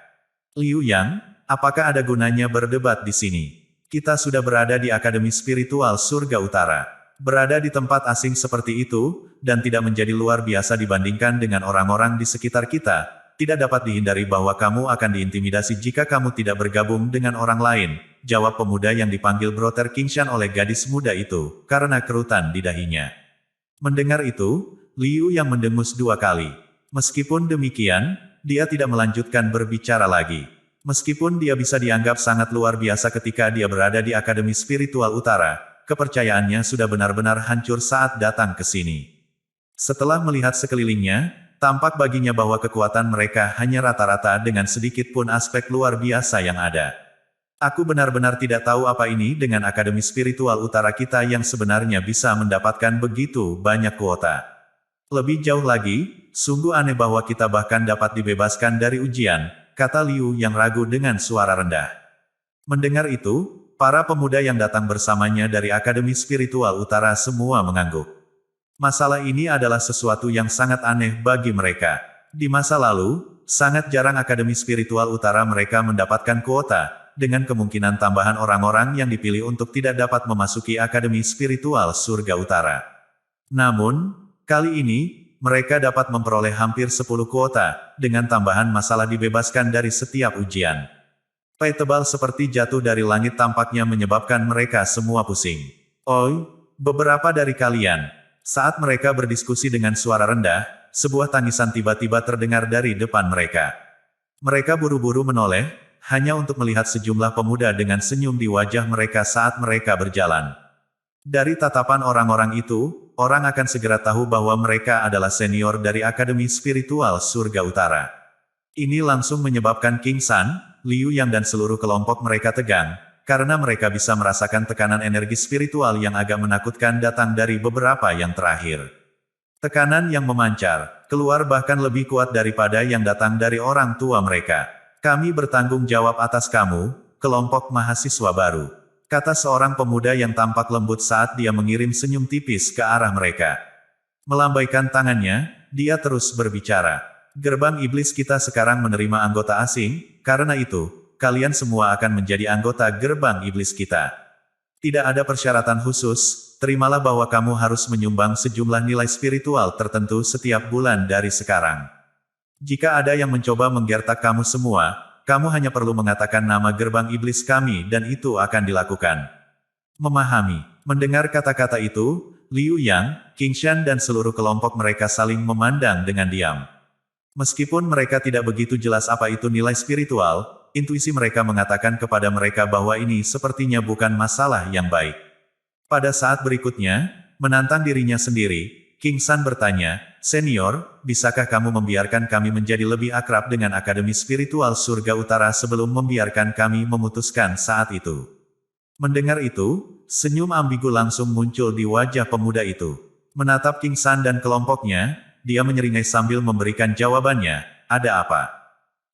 Liu Yang, apakah ada gunanya berdebat di sini? Kita sudah berada di Akademi Spiritual Surga Utara. Berada di tempat asing seperti itu, dan tidak menjadi luar biasa dibandingkan dengan orang-orang di sekitar kita, tidak dapat dihindari bahwa kamu akan diintimidasi jika kamu tidak bergabung dengan orang lain, jawab pemuda yang dipanggil Brother Qingshan oleh gadis muda itu, karena kerutan di dahinya. Mendengar itu, Liu yang mendengus 2 kali. Meskipun demikian, dia tidak melanjutkan berbicara lagi. Meskipun dia bisa dianggap sangat luar biasa ketika dia berada di Akademi Spiritual Utara, kepercayaannya sudah benar-benar hancur saat datang ke sini. Setelah melihat sekelilingnya, tampak baginya bahwa kekuatan mereka hanya rata-rata dengan sedikit pun aspek luar biasa yang ada. Aku benar-benar tidak tahu apa ini dengan Akademi Spiritual Utara kita yang sebenarnya bisa mendapatkan begitu banyak kuota. Lebih jauh lagi, sungguh aneh bahwa kita bahkan dapat dibebaskan dari ujian, kata Liu yang ragu dengan suara rendah. Mendengar itu, para pemuda yang datang bersamanya dari Akademi Spiritual Utara semua mengangguk. Masalah ini adalah sesuatu yang sangat aneh bagi mereka. Di masa lalu, sangat jarang Akademi Spiritual Utara mereka mendapatkan kuota, dengan kemungkinan tambahan orang-orang yang dipilih untuk tidak dapat memasuki Akademi Spiritual Surga Utara. Namun, kali ini, mereka dapat memperoleh hampir 10 kuota, dengan tambahan masalah dibebaskan dari setiap ujian. Pai tebal seperti jatuh dari langit tampaknya menyebabkan mereka semua pusing. Oi, beberapa dari kalian. Saat mereka berdiskusi dengan suara rendah, sebuah tangisan tiba-tiba terdengar dari depan mereka. Mereka buru-buru menoleh, hanya untuk melihat sejumlah pemuda dengan senyum di wajah mereka saat mereka berjalan. Dari tatapan orang-orang itu, orang akan segera tahu bahwa mereka adalah senior dari Akademi Spiritual Surga Utara. Ini langsung menyebabkan Qingshan, Liu Yang dan seluruh kelompok mereka tegang, karena mereka bisa merasakan tekanan energi spiritual yang agak menakutkan datang dari beberapa yang terakhir. Tekanan yang memancar, keluar bahkan lebih kuat daripada yang datang dari orang tua mereka. Kami bertanggung jawab atas kamu, kelompok mahasiswa baru, kata seorang pemuda yang tampak lembut saat dia mengirim senyum tipis ke arah mereka. Melambaikan tangannya, dia terus berbicara. Gerbang iblis kita sekarang menerima anggota asing, karena itu, kalian semua akan menjadi anggota gerbang iblis kita. Tidak ada persyaratan khusus, terimalah bahwa kamu harus menyumbang sejumlah nilai spiritual tertentu setiap bulan dari sekarang. Jika ada yang mencoba menggertak kamu semua, kamu hanya perlu mengatakan nama gerbang iblis kami dan itu akan dilakukan. Memahami. Mendengar kata-kata itu, Liu Yang, King Shan dan seluruh kelompok mereka saling memandang dengan diam. Meskipun mereka tidak begitu jelas apa itu nilai spiritual, intuisi mereka mengatakan kepada mereka bahwa ini sepertinya bukan masalah yang baik. Pada saat berikutnya, menantang dirinya sendiri, King San bertanya, "Senior, bisakah kamu membiarkan kami menjadi lebih akrab dengan Akademi Spiritual Surga Utara sebelum membiarkan kami memutuskan saat itu?" Mendengar itu, senyum ambigu langsung muncul di wajah pemuda itu. Menatap King San dan kelompoknya, dia menyeringai sambil memberikan jawabannya, "Ada apa?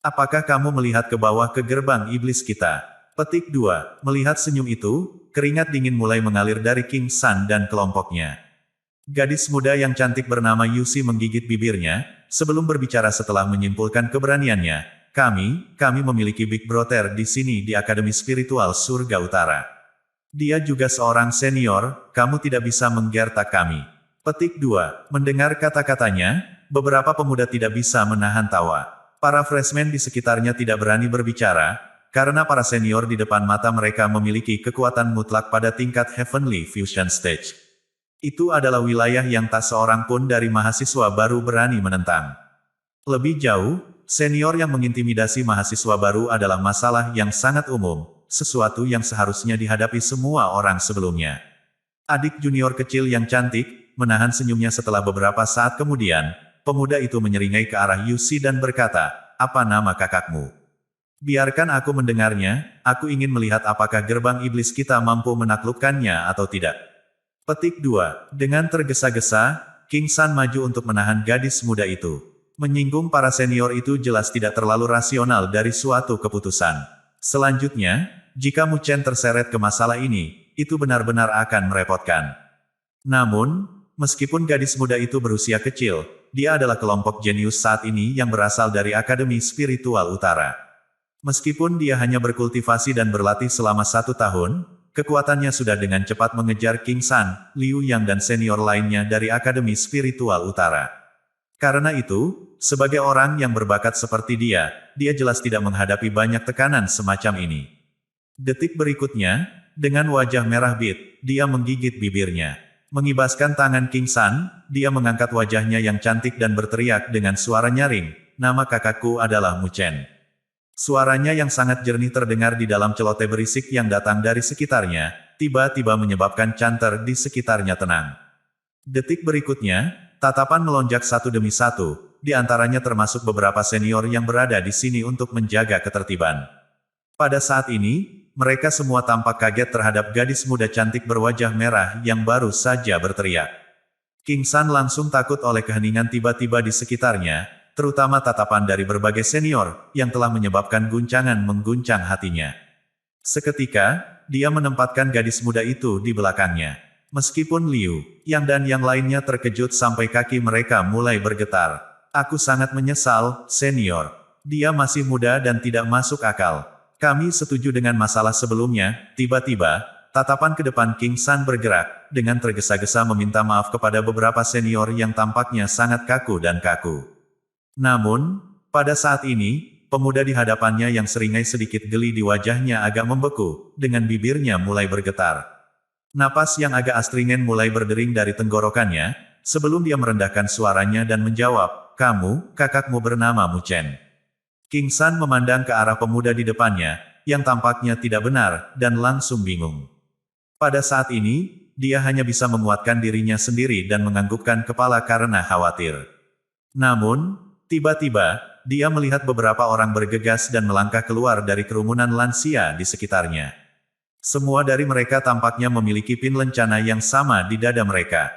Apakah kamu melihat ke bawah ke gerbang iblis kita?" Petik 2. Melihat senyum itu, keringat dingin mulai mengalir dari King San dan kelompoknya. Gadis muda yang cantik bernama Yusi menggigit bibirnya, sebelum berbicara setelah menyimpulkan keberaniannya, kami memiliki Big Brother di sini di Akademi Spiritual Surga Utara. Dia juga seorang senior, kamu tidak bisa menggertak kami. Petik 2. Mendengar kata-katanya, beberapa pemuda tidak bisa menahan tawa. Para freshmen di sekitarnya tidak berani berbicara, karena para senior di depan mata mereka memiliki kekuatan mutlak pada tingkat Heavenly Fusion Stage. Itu adalah wilayah yang tak seorang pun dari mahasiswa baru berani menentang. Lebih jauh, senior yang mengintimidasi mahasiswa baru adalah masalah yang sangat umum, sesuatu yang seharusnya dihadapi semua orang sebelumnya. Adik junior kecil yang cantik, menahan senyumnya setelah beberapa saat kemudian, pemuda itu menyeringai ke arah Yusi dan berkata, "Apa nama kakakmu? Biarkan aku mendengarnya, aku ingin melihat apakah gerbang iblis kita mampu menaklukkannya atau tidak." Petik 2. Dengan tergesa-gesa, King San maju untuk menahan gadis muda itu. Menyinggung para senior itu jelas tidak terlalu rasional dari suatu keputusan. Selanjutnya, jika Mu Chen terseret ke masalah ini, itu benar-benar akan merepotkan. Namun, meskipun gadis muda itu berusia kecil, dia adalah kelompok jenius saat ini yang berasal dari Akademi Spiritual Utara. Meskipun dia hanya berkultivasi dan berlatih selama 1 tahun, kekuatannya sudah dengan cepat mengejar King San, Liu Yang dan senior lainnya dari Akademi Spiritual Utara. Karena itu, sebagai orang yang berbakat seperti dia jelas tidak menghadapi banyak tekanan semacam ini. Detik berikutnya, dengan wajah merah bit, dia menggigit bibirnya. Mengibaskan tangan King San, dia mengangkat wajahnya yang cantik dan berteriak dengan suara nyaring, "Nama kakakku adalah Mu Chen." Suaranya yang sangat jernih terdengar di dalam celoteh berisik yang datang dari sekitarnya, tiba-tiba menyebabkan canter di sekitarnya tenang. Detik berikutnya, tatapan melonjak satu demi satu, di antaranya termasuk beberapa senior yang berada di sini untuk menjaga ketertiban. Pada saat ini, mereka semua tampak kaget terhadap gadis muda cantik berwajah merah yang baru saja berteriak. King San langsung takut oleh keheningan tiba-tiba di sekitarnya, terutama tatapan dari berbagai senior, yang telah menyebabkan guncangan mengguncang hatinya. Seketika, dia menempatkan gadis muda itu di belakangnya. Meskipun Liu, Yang dan yang lainnya terkejut sampai kaki mereka mulai bergetar. "Aku sangat menyesal, senior. Dia masih muda dan tidak masuk akal. Kami setuju dengan masalah sebelumnya." Tiba-tiba, tatapan ke depan King San bergerak, dengan tergesa-gesa meminta maaf kepada beberapa senior yang tampaknya sangat kaku dan kaku. Namun, pada saat ini, pemuda di hadapannya yang seringai sedikit geli di wajahnya agak membeku, dengan bibirnya mulai bergetar. Napas yang agak astringen mulai berdering dari tenggorokannya, sebelum dia merendahkan suaranya dan menjawab, kakakmu bernama Mu Chen." King San memandang ke arah pemuda di depannya, yang tampaknya tidak benar, dan langsung bingung. Pada saat ini, dia hanya bisa menguatkan dirinya sendiri dan menganggukkan kepala karena khawatir. Namun, tiba-tiba, dia melihat beberapa orang bergegas dan melangkah keluar dari kerumunan lansia di sekitarnya. Semua dari mereka tampaknya memiliki pin lencana yang sama di dada mereka.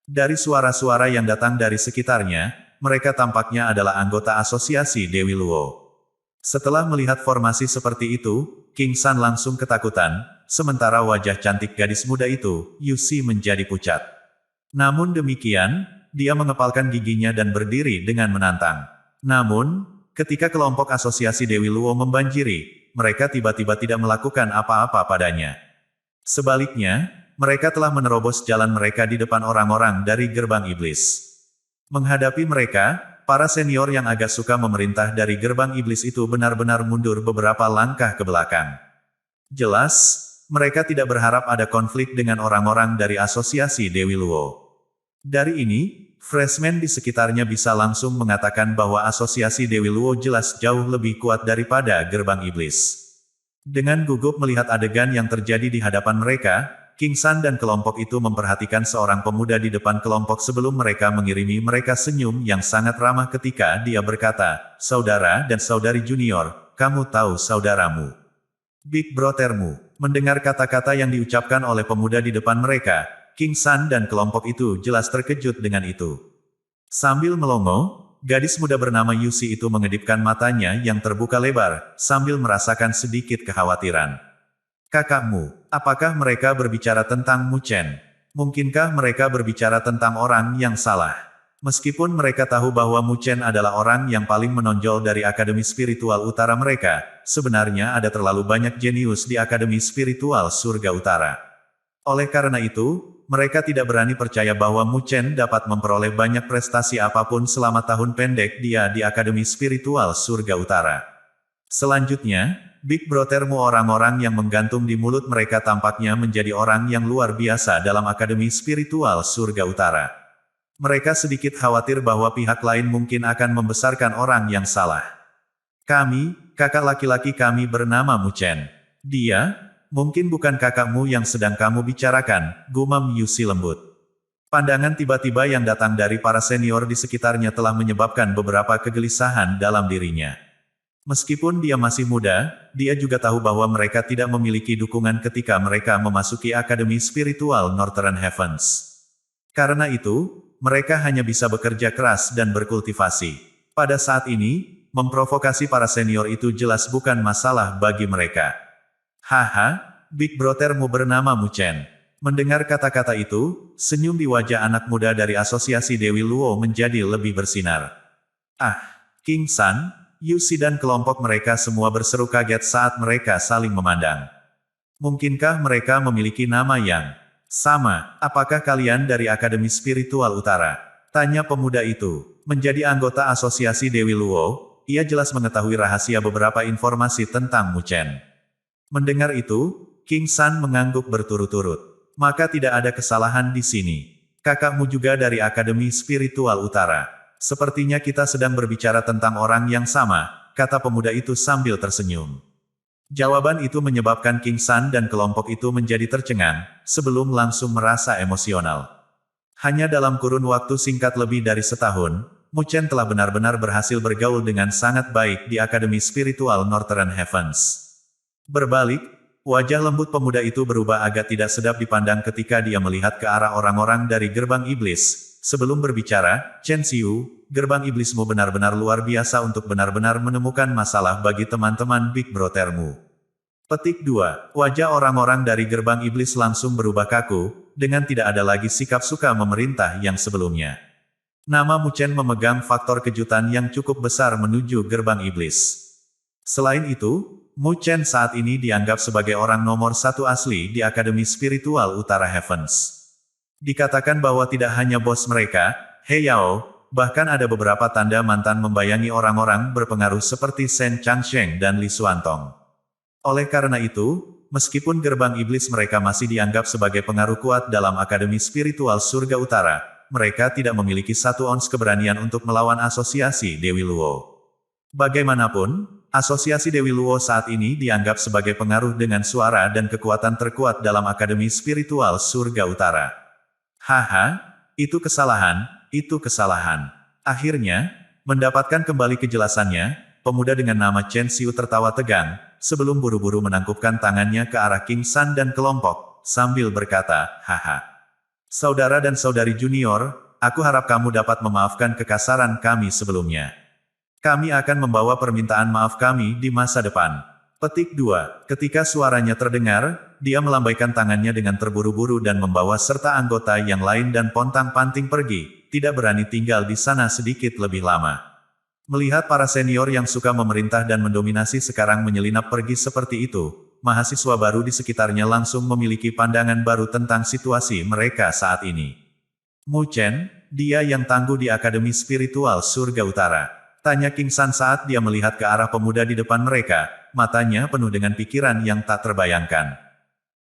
Dari suara-suara yang datang dari sekitarnya, mereka tampaknya adalah anggota asosiasi Dewi Luo. Setelah melihat formasi seperti itu, King San langsung ketakutan, sementara wajah cantik gadis muda itu, Yusi menjadi pucat. Namun demikian, dia mengepalkan giginya dan berdiri dengan menantang. Namun, ketika kelompok asosiasi Dewi Luo membanjiri, mereka tiba-tiba tidak melakukan apa-apa padanya. Sebaliknya, mereka telah menerobos jalan mereka di depan orang-orang dari gerbang iblis. Menghadapi mereka, para senior yang agak suka memerintah dari gerbang iblis itu benar-benar mundur beberapa langkah ke belakang. Jelas, mereka tidak berharap ada konflik dengan orang-orang dari asosiasi Dewi Luo. Dari ini, freshman di sekitarnya bisa langsung mengatakan bahwa asosiasi Dewi Luo jelas jauh lebih kuat daripada gerbang iblis. Dengan gugup melihat adegan yang terjadi di hadapan mereka, King San dan kelompok itu memperhatikan seorang pemuda di depan kelompok sebelum mereka mengirimi mereka senyum yang sangat ramah ketika dia berkata, "Saudara dan saudari junior, kamu tahu saudaramu, Big Brothermu." Mendengar kata-kata yang diucapkan oleh pemuda di depan mereka, King San dan kelompok itu jelas terkejut dengan itu. Sambil melongo, gadis muda bernama Yusi itu mengedipkan matanya yang terbuka lebar, sambil merasakan sedikit kekhawatiran. "Kakakmu, apakah mereka berbicara tentang Mu Chen? Mungkinkah mereka berbicara tentang orang yang salah?" Meskipun mereka tahu bahwa Mu Chen adalah orang yang paling menonjol dari Akademi Spiritual Utara mereka, sebenarnya ada terlalu banyak jenius di Akademi Spiritual Surga Utara. Oleh karena itu, mereka tidak berani percaya bahwa Mu Chen dapat memperoleh banyak prestasi apapun selama tahun pendek dia di Akademi Spiritual Surga Utara. Selanjutnya, Big Brothermu, orang-orang yang menggantung di mulut mereka tampaknya menjadi orang yang luar biasa dalam Akademi Spiritual Surga Utara. Mereka sedikit khawatir bahwa pihak lain mungkin akan membesarkan orang yang salah. "Kami, kakak laki-laki kami bernama Mu Chen. Dia, mungkin bukan kakakmu yang sedang kamu bicarakan," gumam Yusi lembut. Pandangan tiba-tiba yang datang dari para senior di sekitarnya telah menyebabkan beberapa kegelisahan dalam dirinya. Meskipun dia masih muda, dia juga tahu bahwa mereka tidak memiliki dukungan ketika mereka memasuki Akademi Spiritual Northern Heavens. Karena itu, mereka hanya bisa bekerja keras dan berkultivasi. Pada saat ini, memprovokasi para senior itu jelas bukan masalah bagi mereka. "Haha, Big Brothermu bernama Mu Chen." Mendengar kata-kata itu, senyum di wajah anak muda dari asosiasi Dewi Luo menjadi lebih bersinar. "Ah, King San, Yusi dan kelompok mereka semua berseru kaget saat mereka saling memandang. Mungkinkah mereka memiliki nama yang sama? Apakah kalian dari Akademi Spiritual Utara?" tanya pemuda itu. Menjadi anggota asosiasi Dewi Luo, ia jelas mengetahui rahasia beberapa informasi tentang Mu Chen. Mendengar itu, King San mengangguk berturut-turut. "Maka tidak ada kesalahan di sini. Kakakmu juga dari Akademi Spiritual Utara. Sepertinya kita sedang berbicara tentang orang yang sama," kata pemuda itu sambil tersenyum. Jawaban itu menyebabkan King San dan kelompok itu menjadi tercengang, sebelum langsung merasa emosional. Hanya dalam kurun waktu singkat lebih dari setahun, Mu Chen telah benar-benar berhasil bergaul dengan sangat baik di Akademi Spiritual Northern Heavens. Berbalik, wajah lembut pemuda itu berubah agak tidak sedap dipandang ketika dia melihat ke arah orang-orang dari gerbang iblis. Sebelum berbicara, Chen Xiu, gerbang iblismu benar-benar luar biasa untuk benar-benar menemukan masalah bagi teman-teman Big Brothermu. Petik 2. Wajah orang-orang dari gerbang iblis langsung berubah kaku, dengan tidak ada lagi sikap suka memerintah yang sebelumnya. Nama Mu Chen memegang faktor kejutan yang cukup besar menuju gerbang iblis. Selain itu, Mu Chen saat ini dianggap sebagai orang nomor satu asli di Akademi Spiritual Utara Heavens. Dikatakan bahwa tidak hanya bos mereka, He Yao, bahkan ada beberapa tanda mantan membayangi orang-orang berpengaruh seperti Shen Changsheng dan Li Xuantong. Oleh karena itu, meskipun gerbang iblis mereka masih dianggap sebagai pengaruh kuat dalam Akademi Spiritual Surga Utara, mereka tidak memiliki satu ons keberanian untuk melawan asosiasi Dewi Luo. Bagaimanapun, asosiasi Dewi Luo saat ini dianggap sebagai pengaruh dengan suara dan kekuatan terkuat dalam Akademi Spiritual Surga Utara. "Haha, itu kesalahan, itu kesalahan." Akhirnya, mendapatkan kembali kejelasannya, pemuda dengan nama Chen Xiu tertawa tegang, sebelum buru-buru menangkupkan tangannya ke arah King San dan kelompok, sambil berkata, "Haha. Saudara dan saudari junior, aku harap kamu dapat memaafkan kekasaran kami sebelumnya. Kami akan membawa permintaan maaf kami di masa depan." Petik 2. Ketika suaranya terdengar, dia melambaikan tangannya dengan terburu-buru dan membawa serta anggota yang lain dan pontang-panting pergi, tidak berani tinggal di sana sedikit lebih lama. Melihat para senior yang suka memerintah dan mendominasi sekarang menyelinap pergi seperti itu, mahasiswa baru di sekitarnya langsung memiliki pandangan baru tentang situasi mereka saat ini. Mu Chen, dia yang tangguh di Akademi Spiritual Surga Utara. Tanya King San saat dia melihat ke arah pemuda di depan mereka, matanya penuh dengan pikiran yang tak terbayangkan.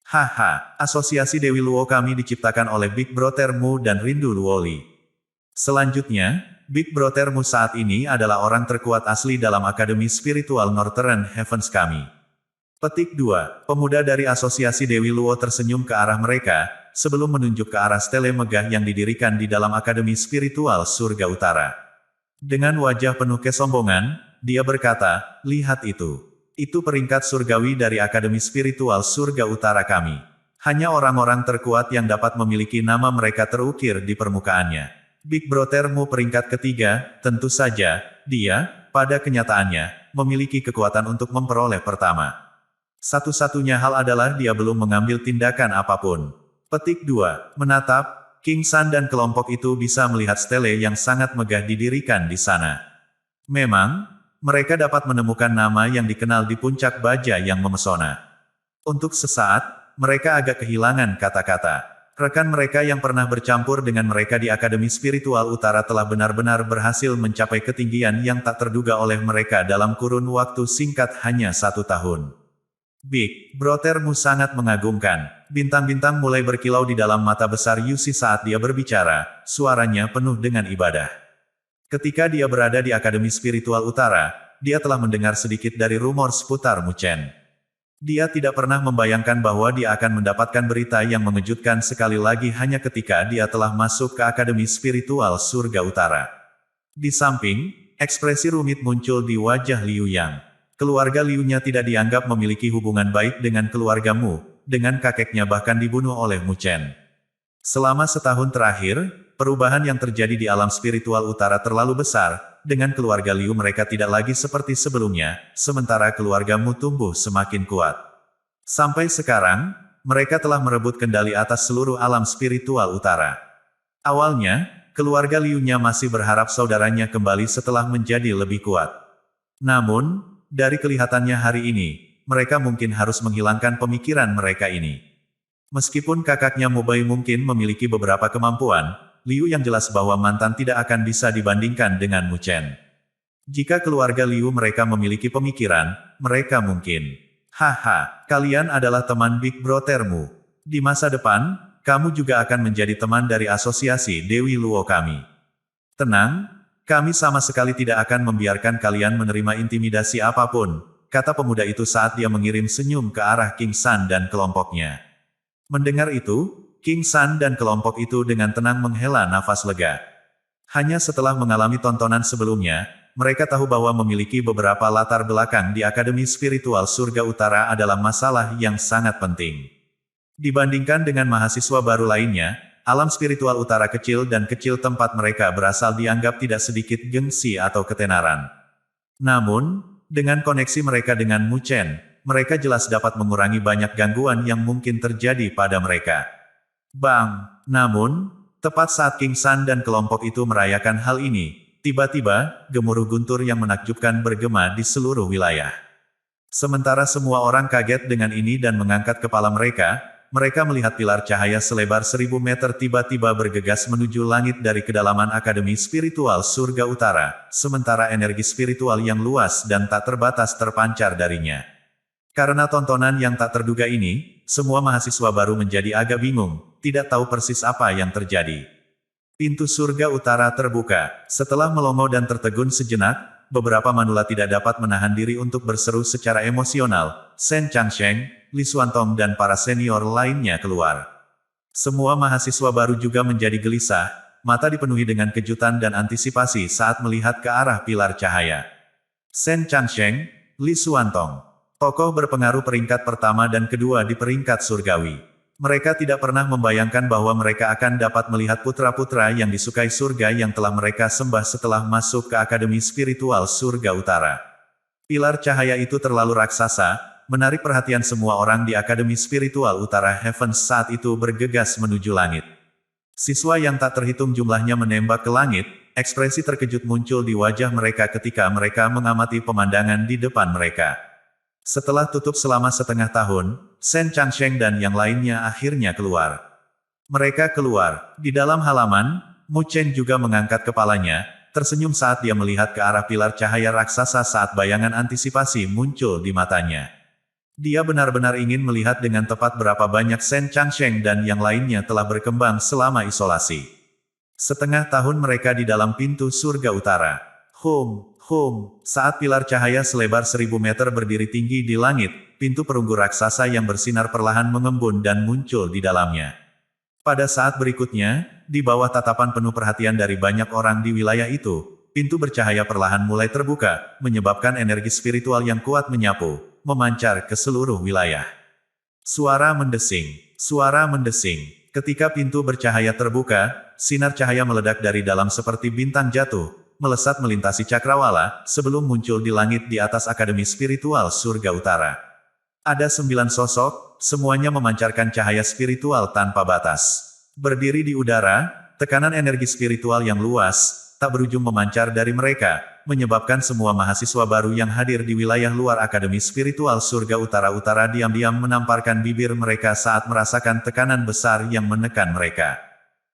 Haha, asosiasi Dewi Luo kami diciptakan oleh Big Brother Mu dan Rindu Luoli. Selanjutnya, Big Brother Mu saat ini adalah orang terkuat asli dalam Akademi Spiritual Northern Heavens kami. Petik 2. Pemuda dari asosiasi Dewi Luo tersenyum ke arah mereka, sebelum menunjuk ke arah stele megah yang didirikan di dalam Akademi Spiritual Surga Utara. Dengan wajah penuh kesombongan, dia berkata, lihat itu. Itu peringkat surgawi dari Akademi Spiritual Surga Utara kami. Hanya orang-orang terkuat yang dapat memiliki nama mereka terukir di permukaannya. Big Brother Mu peringkat ketiga, tentu saja, dia, pada kenyataannya, memiliki kekuatan untuk memperoleh pertama. Satu-satunya hal adalah dia belum mengambil tindakan apapun. Petik 2. Menatap, King San dan kelompok itu bisa melihat stele yang sangat megah didirikan di sana. Memang, mereka dapat menemukan nama yang dikenal di puncak baja yang memesona. Untuk sesaat, mereka agak kehilangan kata-kata. Rekan mereka yang pernah bercampur dengan mereka di Akademi Spiritual Utara telah benar-benar berhasil mencapai ketinggian yang tak terduga oleh mereka dalam kurun waktu singkat hanya 1 tahun. Big Brother Mu sangat mengagumkan. Bintang-bintang mulai berkilau di dalam mata besar Yusi saat dia berbicara, suaranya penuh dengan ibadah. Ketika dia berada di Akademi Spiritual Utara, dia telah mendengar sedikit dari rumor seputar Mu Chen. Dia tidak pernah membayangkan bahwa dia akan mendapatkan berita yang mengejutkan sekali lagi hanya ketika dia telah masuk ke Akademi Spiritual Surga Utara. Di samping, ekspresi rumit muncul di wajah Liu Yang. Keluarga Liu-nya tidak dianggap memiliki hubungan baik dengan keluarga Mu, dengan kakeknya bahkan dibunuh oleh Mu Chen. Selama setahun terakhir, perubahan yang terjadi di alam spiritual utara terlalu besar. Dengan keluarga Liu mereka tidak lagi seperti sebelumnya, sementara keluarga Mu tumbuh semakin kuat. Sampai sekarang, mereka telah merebut kendali atas seluruh alam spiritual utara. Awalnya, keluarga Liu-nya masih berharap saudaranya kembali setelah menjadi lebih kuat. Namun, dari kelihatannya hari ini, mereka mungkin harus menghilangkan pemikiran mereka ini. Meskipun kakaknya Mu Bai mungkin memiliki beberapa kemampuan, Liu yang jelas bahwa mantan tidak akan bisa dibandingkan dengan Mu Chen. Jika keluarga Liu mereka memiliki pemikiran, mereka mungkin. Haha, kalian adalah teman Big Brother Mu. Di masa depan, kamu juga akan menjadi teman dari asosiasi Dewi Luo kami. Tenang, kami sama sekali tidak akan membiarkan kalian menerima intimidasi apapun, kata pemuda itu saat dia mengirim senyum ke arah King San dan kelompoknya. Mendengar itu, King San dan kelompok itu dengan tenang menghela nafas lega. Hanya setelah mengalami tontonan sebelumnya, mereka tahu bahwa memiliki beberapa latar belakang di Akademi Spiritual Surga Utara adalah masalah yang sangat penting. Dibandingkan dengan mahasiswa baru lainnya, alam spiritual utara kecil dan kecil tempat mereka berasal dianggap tidak sedikit gengsi atau ketenaran. Namun, dengan koneksi mereka dengan Mu Chen, mereka jelas dapat mengurangi banyak gangguan yang mungkin terjadi pada mereka. Bang! Namun, tepat saat King San dan kelompok itu merayakan hal ini, tiba-tiba, gemuruh guntur yang menakjubkan bergema di seluruh wilayah. Sementara semua orang kaget dengan ini dan mengangkat kepala mereka melihat pilar cahaya selebar 1000 meter tiba-tiba bergegas menuju langit dari kedalaman Akademi Spiritual Surga Utara, sementara energi spiritual yang luas dan tak terbatas terpancar darinya. Karena tontonan yang tak terduga ini, semua mahasiswa baru menjadi agak bingung, tidak tahu persis apa yang terjadi. Pintu surga utara terbuka. Setelah melongo dan tertegun sejenak, beberapa manula tidak dapat menahan diri untuk berseru secara emosional. Shen Changsheng, Li Xuantong dan para senior lainnya keluar. Semua mahasiswa baru juga menjadi gelisah, mata dipenuhi dengan kejutan dan antisipasi saat melihat ke arah pilar cahaya. Shen Changsheng, Li Xuantong. Tokoh berpengaruh peringkat pertama dan kedua di peringkat surgawi. Mereka tidak pernah membayangkan bahwa mereka akan dapat melihat putra-putra yang disukai surga yang telah mereka sembah setelah masuk ke Akademi Spiritual Surga Utara. Pilar cahaya itu terlalu raksasa, menarik perhatian semua orang di Akademi Spiritual Utara Heavens saat itu bergegas menuju langit. Siswa yang tak terhitung jumlahnya menembak ke langit, ekspresi terkejut muncul di wajah mereka ketika mereka mengamati pemandangan di depan mereka. Setelah tutup selama setengah tahun, Shen Changsheng dan yang lainnya akhirnya keluar. Mereka keluar. Di dalam halaman, Mu Chen juga mengangkat kepalanya, tersenyum saat dia melihat ke arah pilar cahaya raksasa saat bayangan antisipasi muncul di matanya. Dia benar-benar ingin melihat dengan tepat berapa banyak Shen Changsheng dan yang lainnya telah berkembang selama isolasi. Setengah tahun mereka di dalam pintu surga utara. Saat pilar cahaya selebar 1000 meter berdiri tinggi di langit, pintu perunggu raksasa yang bersinar perlahan mengembun dan muncul di dalamnya. Pada saat berikutnya, di bawah tatapan penuh perhatian dari banyak orang di wilayah itu, pintu bercahaya perlahan mulai terbuka, menyebabkan energi spiritual yang kuat menyapu, memancar ke seluruh wilayah. Suara mendesing. Ketika pintu bercahaya terbuka, sinar cahaya meledak dari dalam seperti bintang jatuh, melesat melintasi cakrawala, sebelum muncul di langit di atas Akademi Spiritual Surga Utara. Ada 9 sosok, semuanya memancarkan cahaya spiritual tanpa batas. Berdiri di udara, tekanan energi spiritual yang luas, tak berujung memancar dari mereka, menyebabkan semua mahasiswa baru yang hadir di wilayah luar Akademi Spiritual Surga Utara diam-diam menamparkan bibir mereka saat merasakan tekanan besar yang menekan mereka.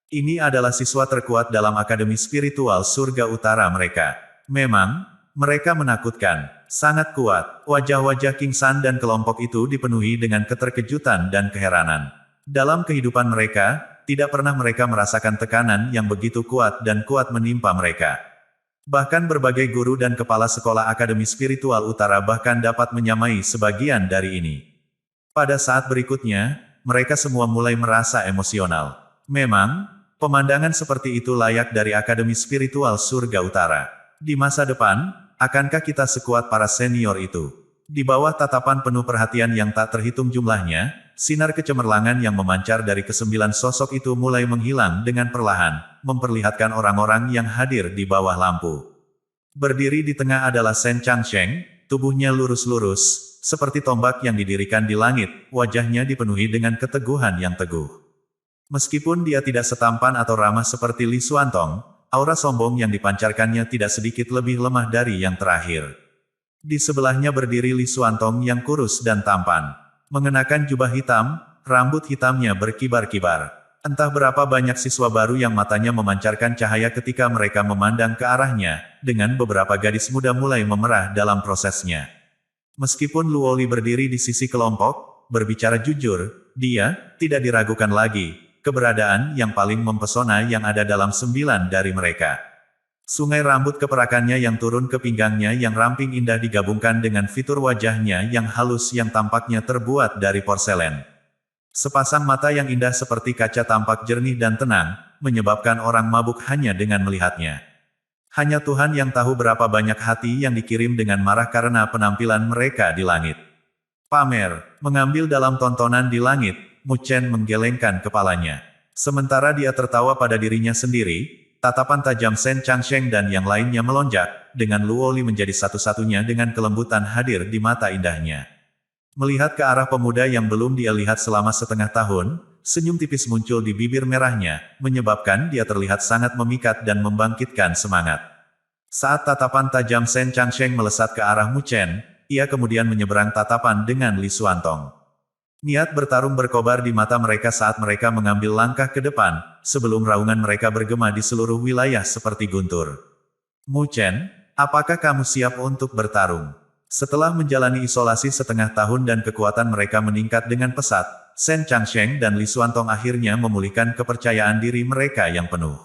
Ini adalah siswa terkuat dalam Akademi Spiritual Surga Utara mereka. Memang, mereka menakutkan, sangat kuat. Wajah-wajah King San dan kelompok itu dipenuhi dengan keterkejutan dan keheranan. Dalam kehidupan mereka, tidak pernah mereka merasakan tekanan yang begitu kuat dan kuat menimpa mereka. Bahkan berbagai guru dan kepala sekolah Akademi Spiritual Utara bahkan dapat menyamai sebagian dari ini. Pada saat berikutnya, mereka semua mulai merasa emosional. Memang, pemandangan seperti itu layak dari Akademi Spiritual Surga Utara. Di masa depan, akankah kita sekuat para senior itu? Di bawah tatapan penuh perhatian yang tak terhitung jumlahnya, sinar kecemerlangan yang memancar dari ke-9 sosok itu mulai menghilang dengan perlahan, memperlihatkan orang-orang yang hadir di bawah lampu. Berdiri di tengah adalah Shen Changsheng, tubuhnya lurus-lurus, seperti tombak yang didirikan di langit, wajahnya dipenuhi dengan keteguhan yang teguh. Meskipun dia tidak setampan atau ramah seperti Li Xuantong, aura sombong yang dipancarkannya tidak sedikit lebih lemah dari yang terakhir. Di sebelahnya berdiri Li Xuantong yang kurus dan tampan. Mengenakan jubah hitam, rambut hitamnya berkibar-kibar. Entah berapa banyak siswa baru yang matanya memancarkan cahaya ketika mereka memandang ke arahnya, dengan beberapa gadis muda mulai memerah dalam prosesnya. Meskipun Luoli berdiri di sisi kelompok, berbicara jujur, dia tidak diragukan lagi, keberadaan yang paling mempesona yang ada dalam 9 dari mereka. Sungai rambut keperakannya yang turun ke pinggangnya yang ramping indah digabungkan dengan fitur wajahnya yang halus yang tampaknya terbuat dari porselen. Sepasang mata yang indah seperti kaca tampak jernih dan tenang, menyebabkan orang mabuk hanya dengan melihatnya. Hanya Tuhan yang tahu berapa banyak hati yang dikirim dengan marah karena penampilan mereka di langit. Pamer, mengambil dalam tontonan di langit, Mu Chen menggelengkan kepalanya. Sementara dia tertawa pada dirinya sendiri, tatapan tajam Shen Changsheng dan yang lainnya melonjak, dengan Luoli menjadi satu-satunya dengan kelembutan hadir di mata indahnya. Melihat ke arah pemuda yang belum dia lihat selama setengah tahun, senyum tipis muncul di bibir merahnya, menyebabkan dia terlihat sangat memikat dan membangkitkan semangat. Saat tatapan tajam Shen Changsheng melesat ke arah Mu Chen, ia kemudian menyeberang tatapan dengan Li Xuantong. Niat bertarung berkobar di mata mereka saat mereka mengambil langkah ke depan, sebelum raungan mereka bergema di seluruh wilayah seperti guntur. Mu Chen, apakah kamu siap untuk bertarung? Setelah menjalani isolasi setengah tahun dan kekuatan mereka meningkat dengan pesat, Shen Changsheng dan Li Xuantong akhirnya memulihkan kepercayaan diri mereka yang penuh.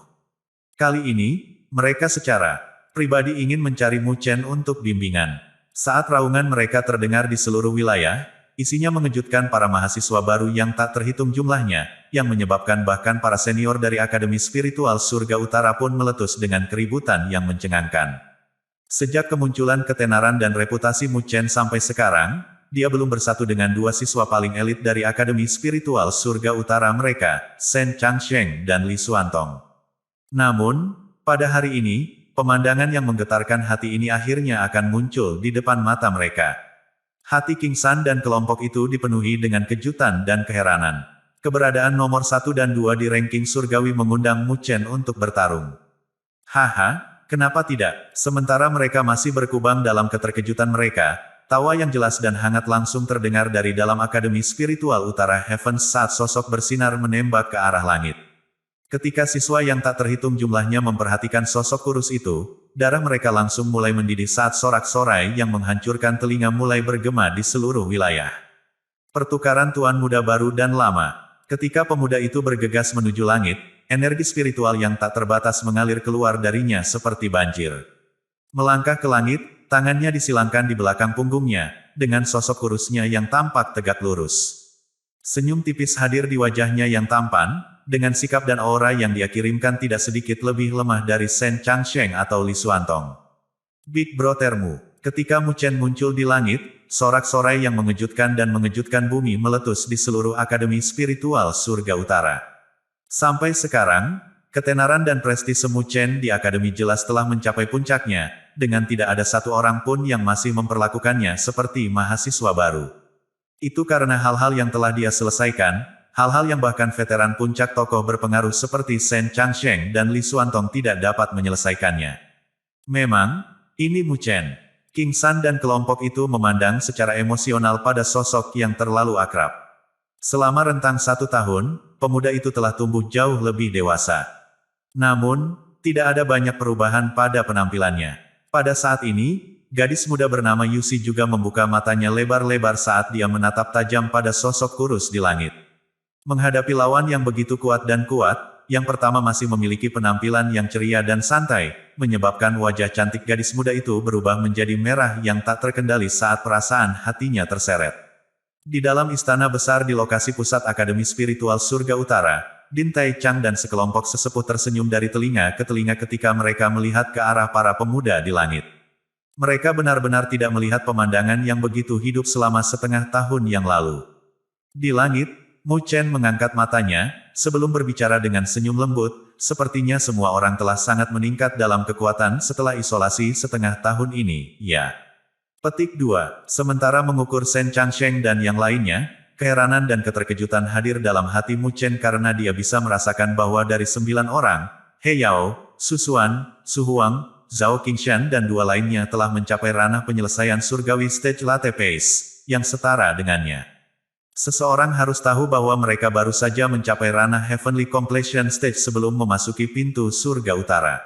Kali ini, mereka secara pribadi ingin mencari Mu Chen untuk bimbingan. Saat raungan mereka terdengar di seluruh wilayah, isinya mengejutkan para mahasiswa baru yang tak terhitung jumlahnya, yang menyebabkan bahkan para senior dari Akademi Spiritual Surga Utara pun meletus dengan keributan yang mencengangkan. Sejak kemunculan ketenaran dan reputasi Mu Chen sampai sekarang, dia belum bersatu dengan 2 siswa paling elit dari Akademi Spiritual Surga Utara mereka, Shen Changsheng dan Li Xuantong. Namun, pada hari ini, pemandangan yang menggetarkan hati ini akhirnya akan muncul di depan mata mereka. Hati King San dan kelompok itu dipenuhi dengan kejutan dan keheranan. Keberadaan nomor 1 dan 2 di ranking surgawi mengundang Mu Chen untuk bertarung. Haha, kenapa tidak? Sementara mereka masih berkubang dalam keterkejutan mereka, tawa yang jelas dan hangat langsung terdengar dari dalam Akademi Spiritual Utara Heavens saat sosok bersinar menembak ke arah langit. Ketika siswa yang tak terhitung jumlahnya memperhatikan sosok kurus itu, darah mereka langsung mulai mendidih saat sorak-sorai yang menghancurkan telinga mulai bergema di seluruh wilayah. Pertukaran Tuan Muda Baru dan Lama. Ketika pemuda itu bergegas menuju langit, energi spiritual yang tak terbatas mengalir keluar darinya seperti banjir. Melangkah ke langit, tangannya disilangkan di belakang punggungnya, dengan sosok kurusnya yang tampak tegak lurus. Senyum tipis hadir di wajahnya yang tampan, dengan sikap dan aura yang dia kirimkan tidak sedikit lebih lemah dari Shen Changsheng atau Li Xuantong. Big Brothermu. Ketika Mu Chen muncul di langit, sorak-sorai yang mengejutkan dan mengejutkan bumi meletus di seluruh Akademi Spiritual Surga Utara. Sampai sekarang, ketenaran dan prestise Mu Chen di Akademi jelas telah mencapai puncaknya, dengan tidak ada satu orang pun yang masih memperlakukannya seperti mahasiswa baru. Itu karena hal-hal yang telah dia selesaikan, hal-hal yang bahkan veteran puncak tokoh berpengaruh seperti Shen Changsheng dan Li Xuantong tidak dapat menyelesaikannya. Memang, ini Mu Chen. King San dan kelompok itu memandang secara emosional pada sosok yang terlalu akrab. Selama rentang 1 tahun, pemuda itu telah tumbuh jauh lebih dewasa. Namun, tidak ada banyak perubahan pada penampilannya. Pada saat ini, gadis muda bernama Yusi juga membuka matanya lebar-lebar saat dia menatap tajam pada sosok kurus di langit. Menghadapi lawan yang begitu kuat, yang pertama masih memiliki penampilan yang ceria dan santai, menyebabkan wajah cantik gadis muda itu berubah menjadi merah yang tak terkendali saat perasaan hatinya terseret. Di dalam istana besar di lokasi pusat Akademi Spiritual Surga Utara, Din Tai Chang dan sekelompok sesepuh tersenyum dari telinga ke telinga ketika mereka melihat ke arah para pemuda di langit. Mereka benar-benar tidak melihat pemandangan yang begitu hidup selama setengah tahun yang lalu. Di langit, Mu Chen mengangkat matanya, sebelum berbicara dengan senyum lembut, sepertinya semua orang telah sangat meningkat dalam kekuatan setelah isolasi setengah tahun ini, ya. Petik 2. Sementara mengukur Shen Changsheng dan yang lainnya, keheranan dan keterkejutan hadir dalam hati Mu Chen karena dia bisa merasakan bahwa dari 9 orang, He Yao, Su Xuan, Su Huang, Zhao Qingshan dan 2 lainnya telah mencapai ranah penyelesaian surgawi stage latte pace, yang setara dengannya. Seseorang harus tahu bahwa mereka baru saja mencapai ranah Heavenly Completion Stage sebelum memasuki pintu surga utara.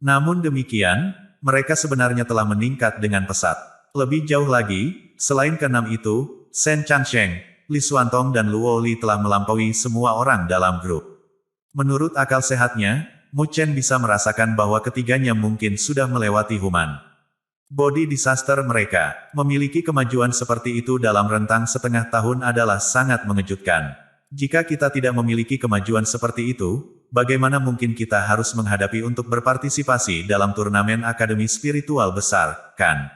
Namun demikian, mereka sebenarnya telah meningkat dengan pesat. Lebih jauh lagi, selain keenam itu, Shen Changsheng, Li Xuantong dan Luo Li telah melampaui semua orang dalam grup. Menurut akal sehatnya, Mu Chen bisa merasakan bahwa ketiganya mungkin sudah melewati human body disaster mereka. Memiliki kemajuan seperti itu dalam rentang setengah tahun adalah sangat mengejutkan. Jika kita tidak memiliki kemajuan seperti itu, bagaimana mungkin kita harus menghadapi untuk berpartisipasi dalam turnamen Akademi Spiritual besar, kan?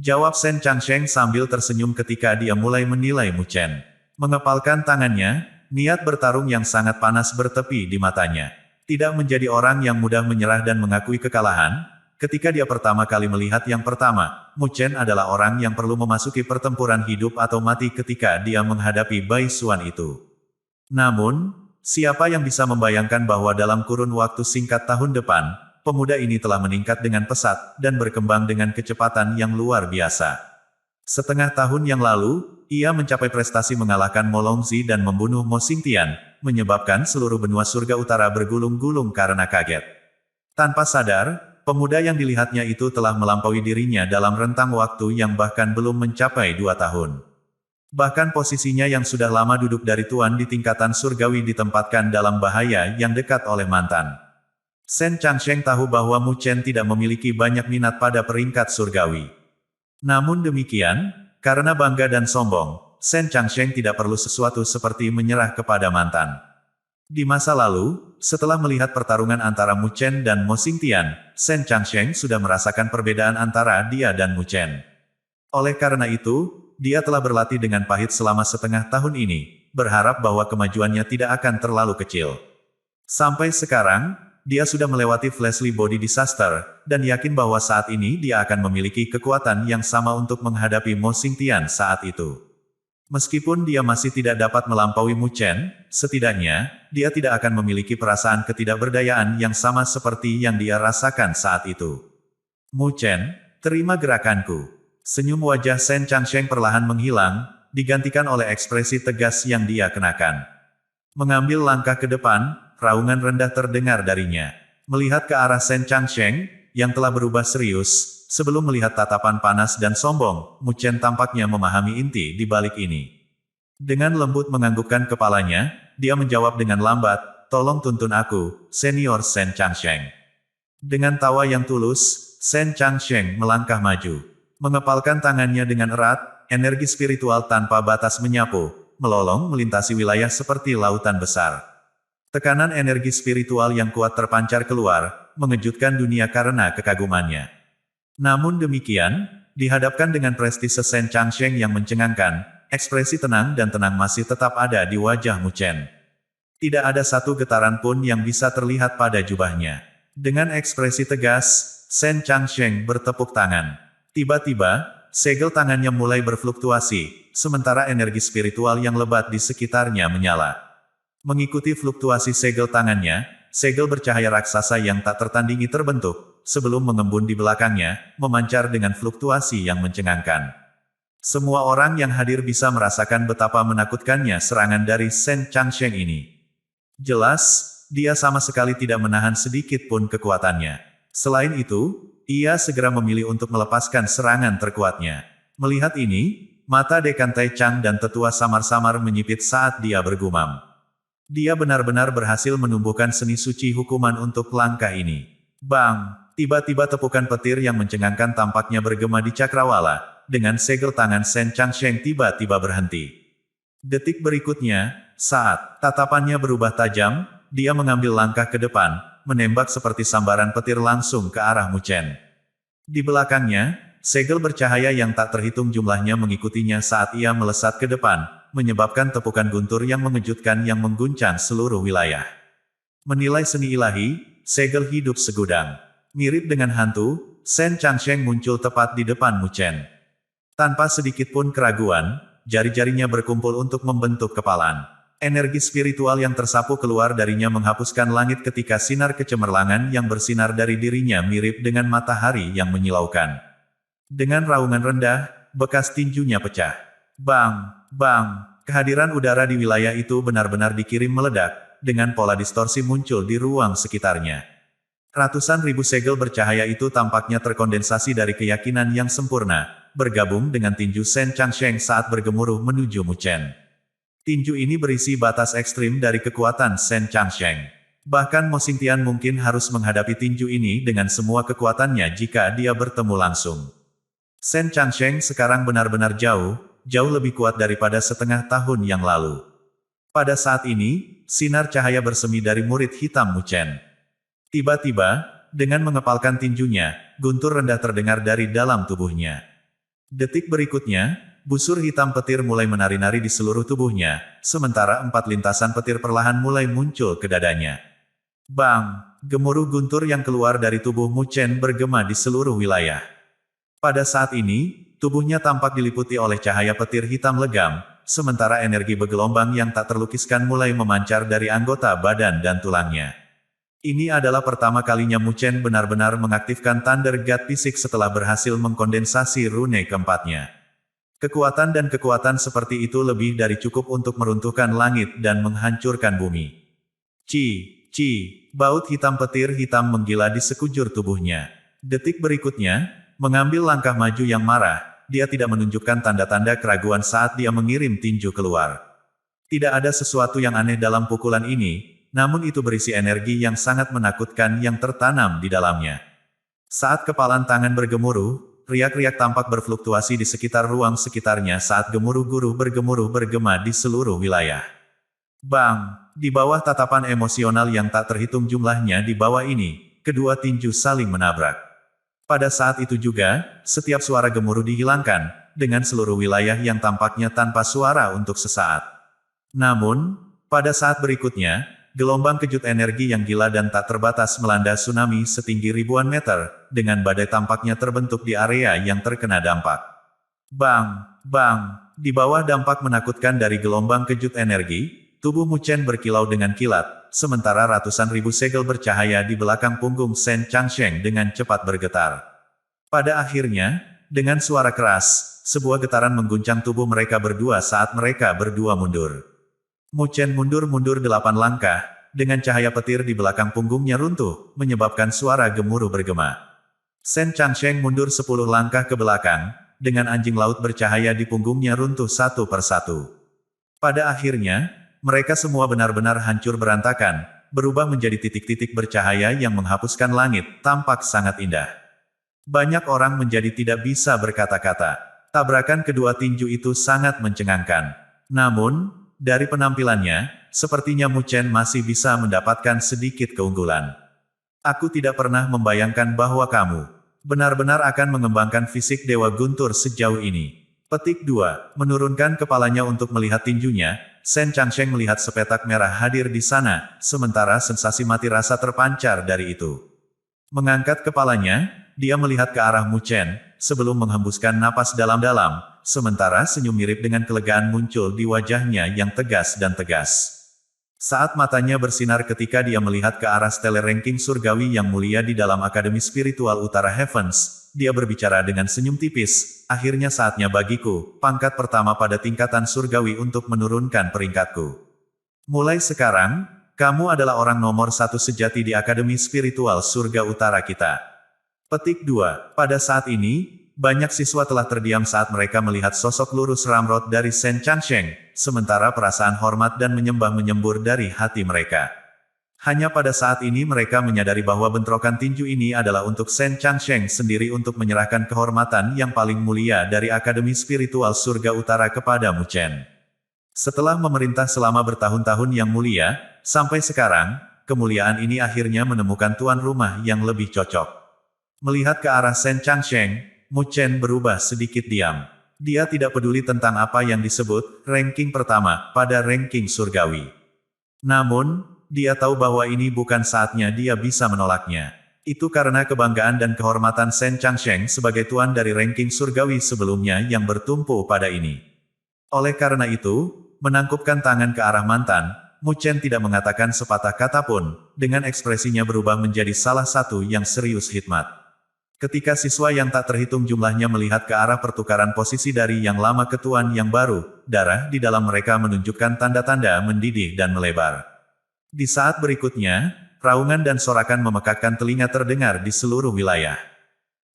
Jawab Shen Changsheng sambil tersenyum ketika dia mulai menilai Mu Chen. Mengepalkan tangannya, niat bertarung yang sangat panas bertepi di matanya. Tidak menjadi orang yang mudah menyerah dan mengakui kekalahan. Ketika dia pertama kali melihat yang pertama, Mu Chen adalah orang yang perlu memasuki pertempuran hidup atau mati ketika dia menghadapi Bai Xuan itu. Namun, siapa yang bisa membayangkan bahwa dalam kurun waktu singkat tahun depan, pemuda ini telah meningkat dengan pesat, dan berkembang dengan kecepatan yang luar biasa. Setengah tahun yang lalu, ia mencapai prestasi mengalahkan Mo Longzi dan membunuh Mo Xingtian, menyebabkan seluruh benua surga utara bergulung-gulung karena kaget. Tanpa sadar, pemuda yang dilihatnya itu telah melampaui dirinya dalam rentang waktu yang bahkan belum mencapai 2 tahun. Bahkan posisinya yang sudah lama duduk dari tuan di tingkatan surgawi ditempatkan dalam bahaya yang dekat oleh mantan. Shen Changsheng tahu bahwa Mu Chen tidak memiliki banyak minat pada peringkat surgawi. Namun demikian, karena bangga dan sombong, Shen Changsheng tidak perlu sesuatu seperti menyerah kepada mantan. Di masa lalu, setelah melihat pertarungan antara Mu Chen dan Mo Xingtian, Shen Changsheng sudah merasakan perbedaan antara dia dan Mu Chen. Oleh karena itu, dia telah berlatih dengan pahit selama setengah tahun ini, berharap bahwa kemajuannya tidak akan terlalu kecil. Sampai sekarang, dia sudah melewati fleshly body disaster, dan yakin bahwa saat ini dia akan memiliki kekuatan yang sama untuk menghadapi Mo Xingtian saat itu. Meskipun dia masih tidak dapat melampaui Mu Chen, setidaknya, dia tidak akan memiliki perasaan ketidakberdayaan yang sama seperti yang dia rasakan saat itu. Mu Chen, terima gerakanku. Senyum wajah Shen Changsheng perlahan menghilang, digantikan oleh ekspresi tegas yang dia kenakan. Mengambil langkah ke depan, raungan rendah terdengar darinya. Melihat ke arah Shen Changsheng, yang telah berubah serius, sebelum melihat tatapan panas dan sombong, Mu Chen tampaknya memahami inti di balik ini. Dengan lembut menganggukkan kepalanya, dia menjawab dengan lambat, "Tolong tuntun aku, Senior Shen Changsheng." Dengan tawa yang tulus, Shen Changsheng melangkah maju. Mengepalkan tangannya dengan erat, energi spiritual tanpa batas menyapu, melolong melintasi wilayah seperti lautan besar. Tekanan energi spiritual yang kuat terpancar keluar, mengejutkan dunia karena kekagumannya. Namun demikian, dihadapkan dengan prestise Shen Changsheng yang mencengangkan, ekspresi tenang dan tenang masih tetap ada di wajah Mu Chen. Tidak ada satu getaran pun yang bisa terlihat pada jubahnya. Dengan ekspresi tegas, Shen Changsheng bertepuk tangan. Tiba-tiba, segel tangannya mulai berfluktuasi, sementara energi spiritual yang lebat di sekitarnya menyala. Mengikuti fluktuasi segel tangannya, segel bercahaya raksasa yang tak tertandingi terbentuk, sebelum mengembun di belakangnya, memancar dengan fluktuasi yang mencengangkan. Semua orang yang hadir bisa merasakan betapa menakutkannya serangan dari Shen Changsheng ini. Jelas, dia sama sekali tidak menahan sedikit pun kekuatannya. Selain itu, ia segera memilih untuk melepaskan serangan terkuatnya. Melihat ini, mata Dekan Tai Chang dan tetua samar-samar menyipit saat dia bergumam. Dia benar-benar berhasil menumbuhkan seni suci hukuman untuk langkah ini. Bang! Tiba-tiba tepukan petir yang mencengangkan tampaknya bergema di cakrawala, dengan segel tangan Shen Changsheng tiba-tiba berhenti. Detik berikutnya, saat tatapannya berubah tajam, dia mengambil langkah ke depan, menembak seperti sambaran petir langsung ke arah Mu Chen. Di belakangnya, segel bercahaya yang tak terhitung jumlahnya mengikutinya saat ia melesat ke depan, menyebabkan tepukan guntur yang mengejutkan yang mengguncang seluruh wilayah. Menilai seni ilahi, segel hidup segudang. Mirip dengan hantu, Shen Changsheng muncul tepat di depan Mu Chen. Tanpa sedikit pun keraguan, jari-jarinya berkumpul untuk membentuk kepalan. Energi spiritual yang tersapu keluar darinya menghapuskan langit ketika sinar kecemerlangan yang bersinar dari dirinya mirip dengan matahari yang menyilaukan. Dengan raungan rendah, bekas tinjunya pecah. Bang! Bang! Kehadiran udara di wilayah itu benar-benar dikirim meledak, dengan pola distorsi muncul di ruang sekitarnya. Ratusan ribu segel bercahaya itu tampaknya terkondensasi dari keyakinan yang sempurna, bergabung dengan tinju Shen Changsheng saat bergemuruh menuju Mu Chen. Tinju ini berisi batas ekstrim dari kekuatan Shen Changsheng. Bahkan Mo Xingtian mungkin harus menghadapi tinju ini dengan semua kekuatannya jika dia bertemu langsung. Shen Changsheng sekarang benar-benar jauh lebih kuat daripada setengah tahun yang lalu. Pada saat ini, sinar cahaya bersemi dari murid hitam Mu Chen. Tiba-tiba, dengan mengepalkan tinjunya, guntur rendah terdengar dari dalam tubuhnya. Detik berikutnya, busur hitam petir mulai menari-nari di seluruh tubuhnya, sementara 4 lintasan petir perlahan mulai muncul ke dadanya. Bang! Gemuruh guntur yang keluar dari tubuh Mu Chen bergema di seluruh wilayah. Pada saat ini, tubuhnya tampak diliputi oleh cahaya petir hitam legam, sementara energi bergelombang yang tak terlukiskan mulai memancar dari anggota badan dan tulangnya. Ini adalah pertama kalinya Mu Chen benar-benar mengaktifkan Thunder God fisik setelah berhasil mengkondensasi rune keempatnya. Kekuatan dan kekuatan seperti itu lebih dari cukup untuk meruntuhkan langit dan menghancurkan bumi. Baut hitam petir hitam menggila di sekujur tubuhnya. Detik berikutnya, mengambil langkah maju yang marah, dia tidak menunjukkan tanda-tanda keraguan saat dia mengirim tinju keluar. Tidak ada sesuatu yang aneh dalam pukulan ini, namun itu berisi energi yang sangat menakutkan yang tertanam di dalamnya. Saat kepalan tangan bergemuruh, riak-riak tampak berfluktuasi di sekitar ruang sekitarnya saat gemuruh guru bergemuruh bergema di seluruh wilayah. Bang! Di bawah tatapan emosional yang tak terhitung jumlahnya di bawah ini, kedua tinju saling menabrak. Pada saat itu juga, setiap suara gemuruh dihilangkan, dengan seluruh wilayah yang tampaknya tanpa suara untuk sesaat. Namun, pada saat berikutnya, gelombang kejut energi yang gila dan tak terbatas melanda tsunami setinggi ribuan meter, dengan badai tampaknya terbentuk di area yang terkena dampak. Bang! Bang! di bawah dampak menakutkan dari gelombang kejut energi, tubuh Mu Chen berkilau dengan kilat, sementara ratusan ribu segel bercahaya di belakang punggung Shen Changsheng dengan cepat bergetar. Pada akhirnya, dengan suara keras, sebuah getaran mengguncang tubuh mereka berdua saat mereka berdua mundur. Mu Chen mundur-mundur 8 langkah, dengan cahaya petir di belakang punggungnya runtuh, menyebabkan suara gemuruh bergema. Shen Changsheng mundur 10 langkah ke belakang, dengan anjing laut bercahaya di punggungnya runtuh satu persatu. Pada akhirnya, mereka semua benar-benar hancur berantakan, berubah menjadi titik-titik bercahaya yang menghapuskan langit, tampak sangat indah. Banyak orang menjadi tidak bisa berkata-kata. Tabrakan kedua tinju itu sangat mencengangkan. Namun, dari penampilannya, sepertinya Mu Chen masih bisa mendapatkan sedikit keunggulan. Aku tidak pernah membayangkan bahwa kamu benar-benar akan mengembangkan fisik Dewa Guntur sejauh ini. Petik 2. Menurunkan kepalanya untuk melihat tinjunya, Shen Changsheng melihat sepetak merah hadir di sana, sementara sensasi mati rasa terpancar dari itu. Mengangkat kepalanya, dia melihat ke arah Mu Chen, sebelum menghembuskan napas dalam-dalam, sementara senyum mirip dengan kelegaan muncul di wajahnya yang tegas dan tegas. Saat matanya bersinar ketika dia melihat ke arah stellar ranking surgawi yang mulia di dalam Akademi Spiritual Utara Heavens, dia berbicara dengan senyum tipis, akhirnya saatnya bagiku, pangkat pertama pada tingkatan surgawi untuk menurunkan peringkatku. Mulai sekarang, kamu adalah orang nomor 1 sejati di Akademi Spiritual Surga Utara kita. Petik 2. Pada saat ini, banyak siswa telah terdiam saat mereka melihat sosok lurus Ramrod dari Shen Changsheng, sementara perasaan hormat dan menyembah menyembur dari hati mereka. Hanya pada saat ini mereka menyadari bahwa bentrokan tinju ini adalah untuk Shen Changsheng sendiri untuk menyerahkan kehormatan yang paling mulia dari Akademi Spiritual Surga Utara kepada Mu Chen. Setelah memerintah selama bertahun-tahun yang mulia, sampai sekarang, kemuliaan ini akhirnya menemukan tuan rumah yang lebih cocok. Melihat ke arah Shen Changsheng, Mu Chen berubah sedikit diam. Dia tidak peduli tentang apa yang disebut ranking pertama pada ranking surgawi. Namun, dia tahu bahwa ini bukan saatnya dia bisa menolaknya. Itu karena kebanggaan dan kehormatan Shen Changsheng sebagai tuan dari ranking surgawi sebelumnya yang bertumpu pada ini. Oleh karena itu, menangkupkan tangan ke arah mantan, Mu Chen tidak mengatakan sepatah kata pun, dengan ekspresinya berubah menjadi salah satu yang serius hikmat. Ketika siswa yang tak terhitung jumlahnya melihat ke arah pertukaran posisi dari yang lama ke tuan yang baru, darah di dalam mereka menunjukkan tanda-tanda mendidih dan melebar. Di saat berikutnya, raungan dan sorakan memekakkan telinga terdengar di seluruh wilayah.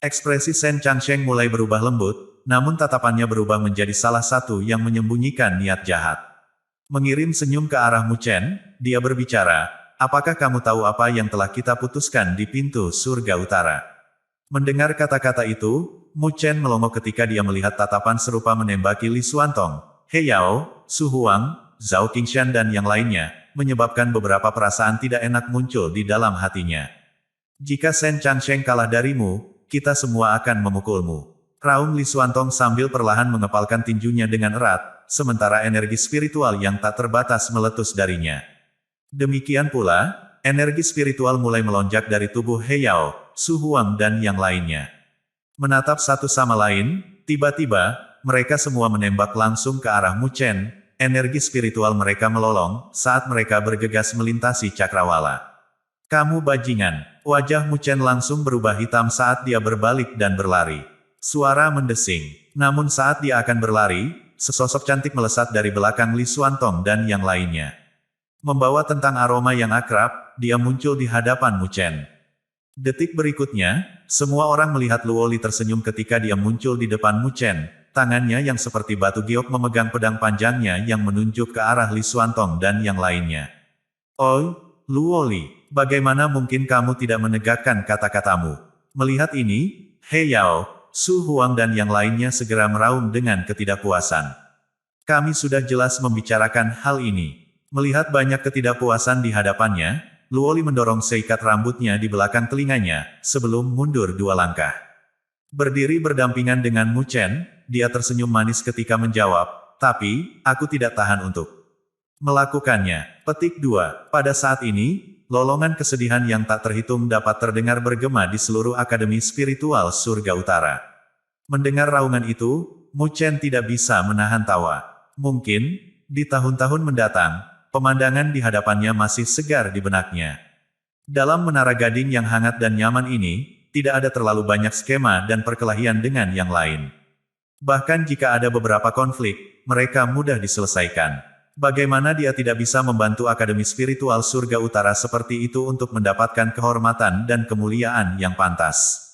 Ekspresi Shen Changsheng mulai berubah lembut, namun tatapannya berubah menjadi salah satu yang menyembunyikan niat jahat. Mengirim senyum ke arah Mu Chen, dia berbicara, apakah kamu tahu apa yang telah kita putuskan di pintu surga utara? Mendengar kata-kata itu, Mu Chen melongo ketika dia melihat tatapan serupa menembaki Li Xuantong, He Yao, Su Huang, Zhao Qingshan dan yang lainnya, menyebabkan beberapa perasaan tidak enak muncul di dalam hatinya. Jika Shen Changsheng kalah darimu, kita semua akan memukulmu. Raung Li Xuantong sambil perlahan mengepalkan tinjunya dengan erat, sementara energi spiritual yang tak terbatas meletus darinya. Demikian pula, energi spiritual mulai melonjak dari tubuh He Yao, Su Huang dan yang lainnya. Menatap satu sama lain, tiba-tiba, mereka semua menembak langsung ke arah Mu Chen, energi spiritual mereka melolong, saat mereka bergegas melintasi cakrawala. Kamu bajingan, wajah Mu Chen langsung berubah hitam saat dia berbalik dan berlari. Suara mendesing, namun saat dia akan berlari, sesosok cantik melesat dari belakang Li Xuantong dan yang lainnya. Membawa tentang aroma yang akrab, dia muncul di hadapan Mu Chen. Detik berikutnya, semua orang melihat Luo Li tersenyum ketika dia muncul di depan Mu Chen, tangannya yang seperti batu giok memegang pedang panjangnya yang menunjuk ke arah Li Xuantong dan yang lainnya. Oh, Luo Li, bagaimana mungkin kamu tidak menegakkan kata-katamu? Melihat ini, He Yao, Su Huang dan yang lainnya segera meraung dengan ketidakpuasan. Kami sudah jelas membicarakan hal ini. Melihat banyak ketidakpuasan di hadapannya, Luo Li mendorong seikat rambutnya di belakang telinganya, sebelum mundur 2 langkah. Berdiri berdampingan dengan Mu Chen, dia tersenyum manis ketika menjawab, tapi, aku tidak tahan untuk melakukannya. Petik 2. Pada saat ini, lolongan kesedihan yang tak terhitung dapat terdengar bergema di seluruh Akademi Spiritual Surga Utara. Mendengar raungan itu, Mu Chen tidak bisa menahan tawa. Mungkin, di tahun-tahun mendatang, pemandangan di hadapannya masih segar di benaknya. Dalam menara gading yang hangat dan nyaman ini, tidak ada terlalu banyak skema dan perkelahian dengan yang lain. Bahkan jika ada beberapa konflik, mereka mudah diselesaikan. Bagaimana dia tidak bisa membantu Akademi Spiritual Surga Utara seperti itu untuk mendapatkan kehormatan dan kemuliaan yang pantas?